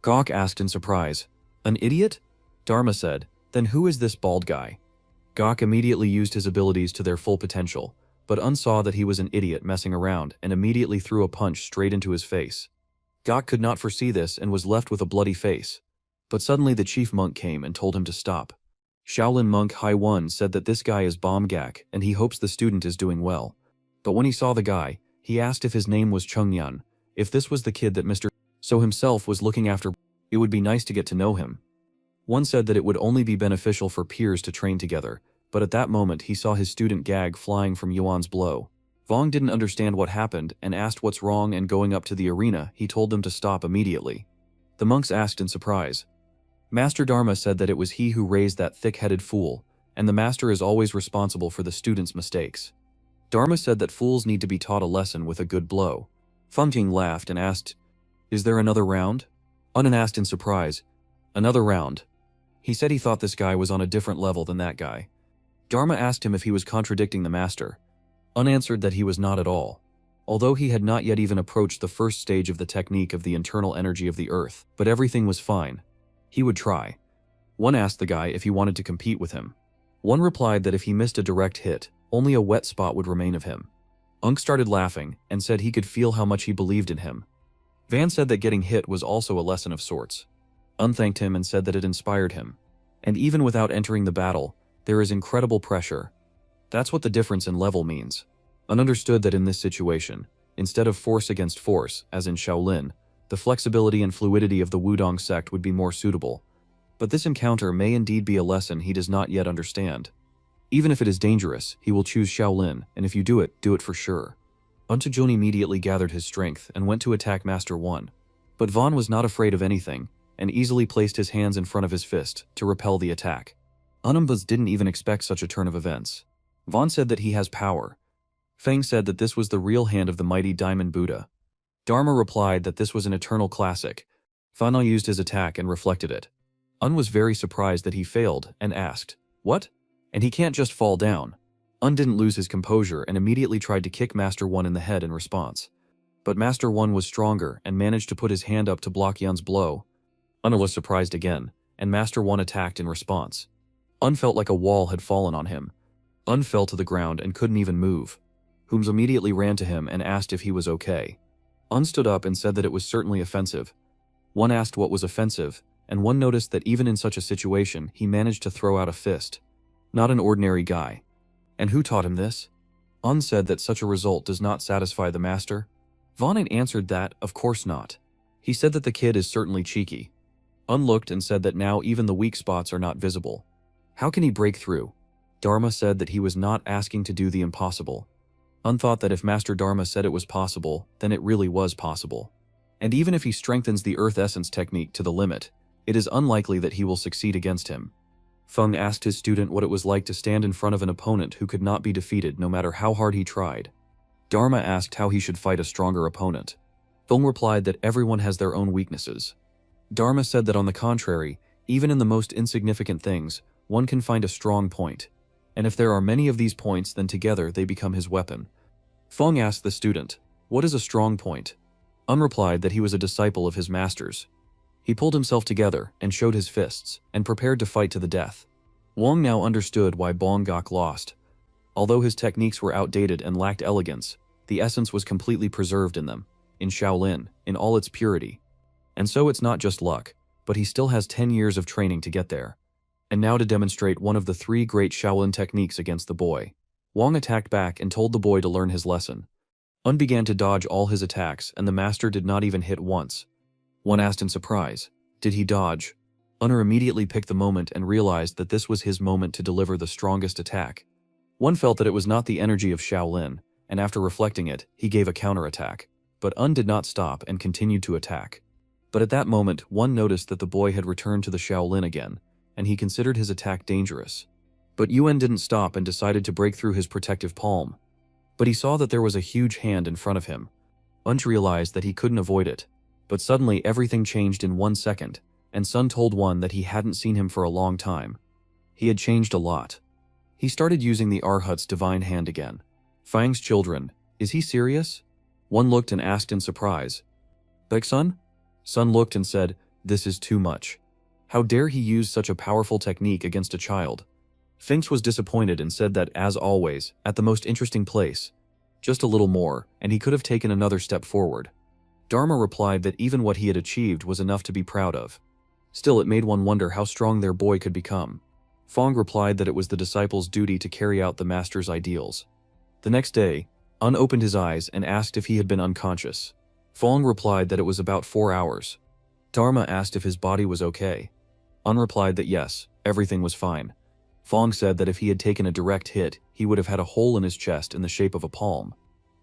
Gak asked in surprise, an idiot? Dharma said, then who is this bald guy? Gak immediately used his abilities to their full potential, but Un saw that he was an idiot messing around and immediately threw a punch straight into his face. Gak could not foresee this and was left with a bloody face. But suddenly the chief monk came and told him to stop. Shaolin monk Hai-Wen said that this guy is Bom Gak and he hopes the student is doing well. But when he saw the guy, he asked if his name was Chungyan, if this was the kid that Mr. So himself was looking after. It would be nice to get to know him. One said that it would only be beneficial for peers to train together, but at that moment he saw his student gag flying from Yuan's blow. Vong didn't understand what happened and asked what's wrong, and going up to the arena, he told them to stop immediately. The monks asked in surprise. Master Dharma said that it was he who raised that thick-headed fool, and the master is always responsible for the student's mistakes. Dharma said that fools need to be taught a lesson with a good blow. Feng Jing laughed and asked, is there another round? Unan asked in surprise, another round. He said he thought this guy was on a different level than that guy. Dharma asked him if he was contradicting the master. Unanswered that he was not at all. Although he had not yet even approached the first stage of the technique of the internal energy of the earth, but everything was fine. He would try. One asked the guy if he wanted to compete with him. One replied that if he missed a direct hit, only a wet spot would remain of him. Unk started laughing and said he could feel how much he believed in him. Van said that getting hit was also a lesson of sorts. Un thanked him and said that it inspired him. And even without entering the battle, there is incredible pressure. That's what the difference in level means. Un understood that in this situation, instead of force against force, as in Shaolin, the flexibility and fluidity of the Wudong sect would be more suitable. But this encounter may indeed be a lesson he does not yet understand. Even if it is dangerous, he will choose Shaolin, and if you do it for sure. Untujun immediately gathered his strength and went to attack Master One. But Vaughn was not afraid of anything, and easily placed his hands in front of his fist to repel the attack. Unumbas didn't even expect such a turn of events. Vaughn said that he has power. Feng said that this was the real hand of the mighty Diamond Buddha. Dharma replied that this was an eternal classic. Fana used his attack and reflected it. Un was very surprised that he failed and asked, what? And he can't just fall down. Un didn't lose his composure and immediately tried to kick Master One in the head in response. But Master One was stronger and managed to put his hand up to block Yun's blow. Un was surprised again, and Master One attacked in response. Un felt like a wall had fallen on him. Un fell to the ground and couldn't even move. Hooms immediately ran to him and asked if he was okay. Un stood up and said that it was certainly offensive. One asked what was offensive, and one noticed that even in such a situation, he managed to throw out a fist. Not an ordinary guy. And who taught him this? Un said that such a result does not satisfy the master. Von answered that, of course not. He said that the kid is certainly cheeky. Un looked and said that now even the weak spots are not visible. How can he break through? Dharma said that he was not asking to do the impossible. Un thought that if Master Dharma said it was possible, then it really was possible. And even if he strengthens the Earth Essence technique to the limit, it is unlikely that he will succeed against him. Feng asked his student what it was like to stand in front of an opponent who could not be defeated no matter how hard he tried. Dharma asked how he should fight a stronger opponent. Feng replied that everyone has their own weaknesses. Dharma said that on the contrary, even in the most insignificant things, one can find a strong point. And if there are many of these points, then together they become his weapon. Feng asked the student, what is a strong point? Un replied that he was a disciple of his master's. He pulled himself together and showed his fists, and prepared to fight to the death. Wang now understood why Bong Gok lost. Although his techniques were outdated and lacked elegance, the essence was completely preserved in them, in Shaolin, in all its purity. And so it's not just luck, but he still has 10 years of training to get there. And now to demonstrate one of the 3 great Shaolin techniques against the boy. Wang attacked back and told the boy to learn his lesson. Un began to dodge all his attacks, and the master did not even hit once. One asked in surprise, did he dodge? Unner immediately picked the moment and realized that this was his moment to deliver the strongest attack. One felt that it was not the energy of Shaolin, and after reflecting it, he gave a counterattack. But Un did not stop and continued to attack. But at that moment, one noticed that the boy had returned to the Shaolin again, and he considered his attack dangerous. But Yuan didn't stop and decided to break through his protective palm. But he saw that there was a huge hand in front of him. Unch realized that he couldn't avoid it. But suddenly everything changed in 1 second, and Sun told One that he hadn't seen him for a long time. He had changed a lot. He started using the Arhat's divine hand again. Fang's children, is he serious? One looked and asked in surprise. Beg Sun? Sun looked and said, this is too much. How dare he use such a powerful technique against a child? Finks was disappointed and said that, as always, at the most interesting place. Just a little more, and he could have taken another step forward. Dharma replied that even what he had achieved was enough to be proud of. Still, it made one wonder how strong their boy could become. Fong replied that it was the disciples' duty to carry out the master's ideals. The next day, Un opened his eyes and asked if he had been unconscious. Fong replied that it was about 4 hours. Dharma asked if his body was okay. Un replied that yes, everything was fine. Fong said that if he had taken a direct hit, he would have had a hole in his chest in the shape of a palm.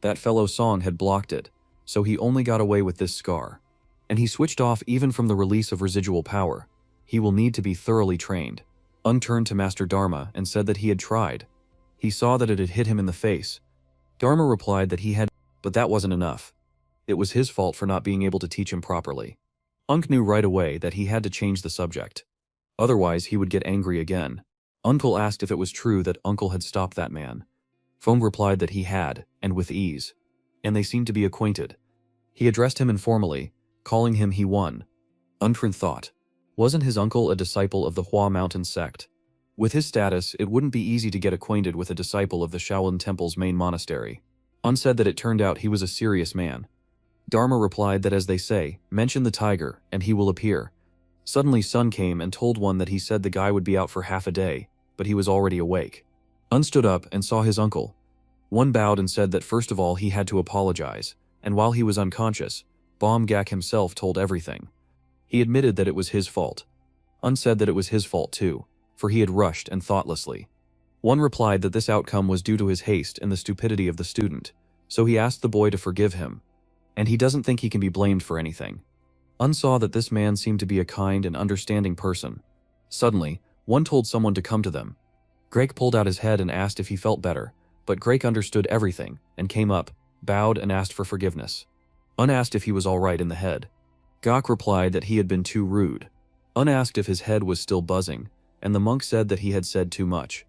That fellow Song had blocked it, so he only got away with this scar. And he switched off even from the release of residual power. He will need to be thoroughly trained. Un turned to Master Dharma and said that he had tried. He saw that it had hit him in the face. Dharma replied that he had, but that wasn't enough. It was his fault for not being able to teach him properly. Unk knew right away that he had to change the subject. Otherwise, he would get angry again. Uncle asked if it was true that Uncle had stopped that man. Fong replied that he had, and with ease. And they seemed to be acquainted. He addressed him informally, calling him He Won. Untrin thought, wasn't his uncle a disciple of the Hua Mountain sect? With his status, it wouldn't be easy to get acquainted with a disciple of the Shaolin Temple's main monastery. Un said that it turned out he was a serious man. Dharma replied that, as they say, mention the tiger, and he will appear. Suddenly Sun came and told One that he said the guy would be out for half a day, but he was already awake. Un stood up and saw his uncle. One bowed and said that first of all he had to apologize, and while he was unconscious, Bom Gak himself told everything. He admitted that it was his fault. Un said that it was his fault too, for he had rushed and thoughtlessly. One replied that this outcome was due to his haste and the stupidity of the student, so he asked the boy to forgive him, and he doesn't think he can be blamed for anything. Un saw that this man seemed to be a kind and understanding person. Suddenly, One told someone to come to them. Greg pulled out his head and asked if he felt better, but Greg understood everything and came up, bowed and asked for forgiveness. Un asked if he was all right in the head. Gak replied that he had been too rude. Un asked if his head was still buzzing, and the monk said that he had said too much.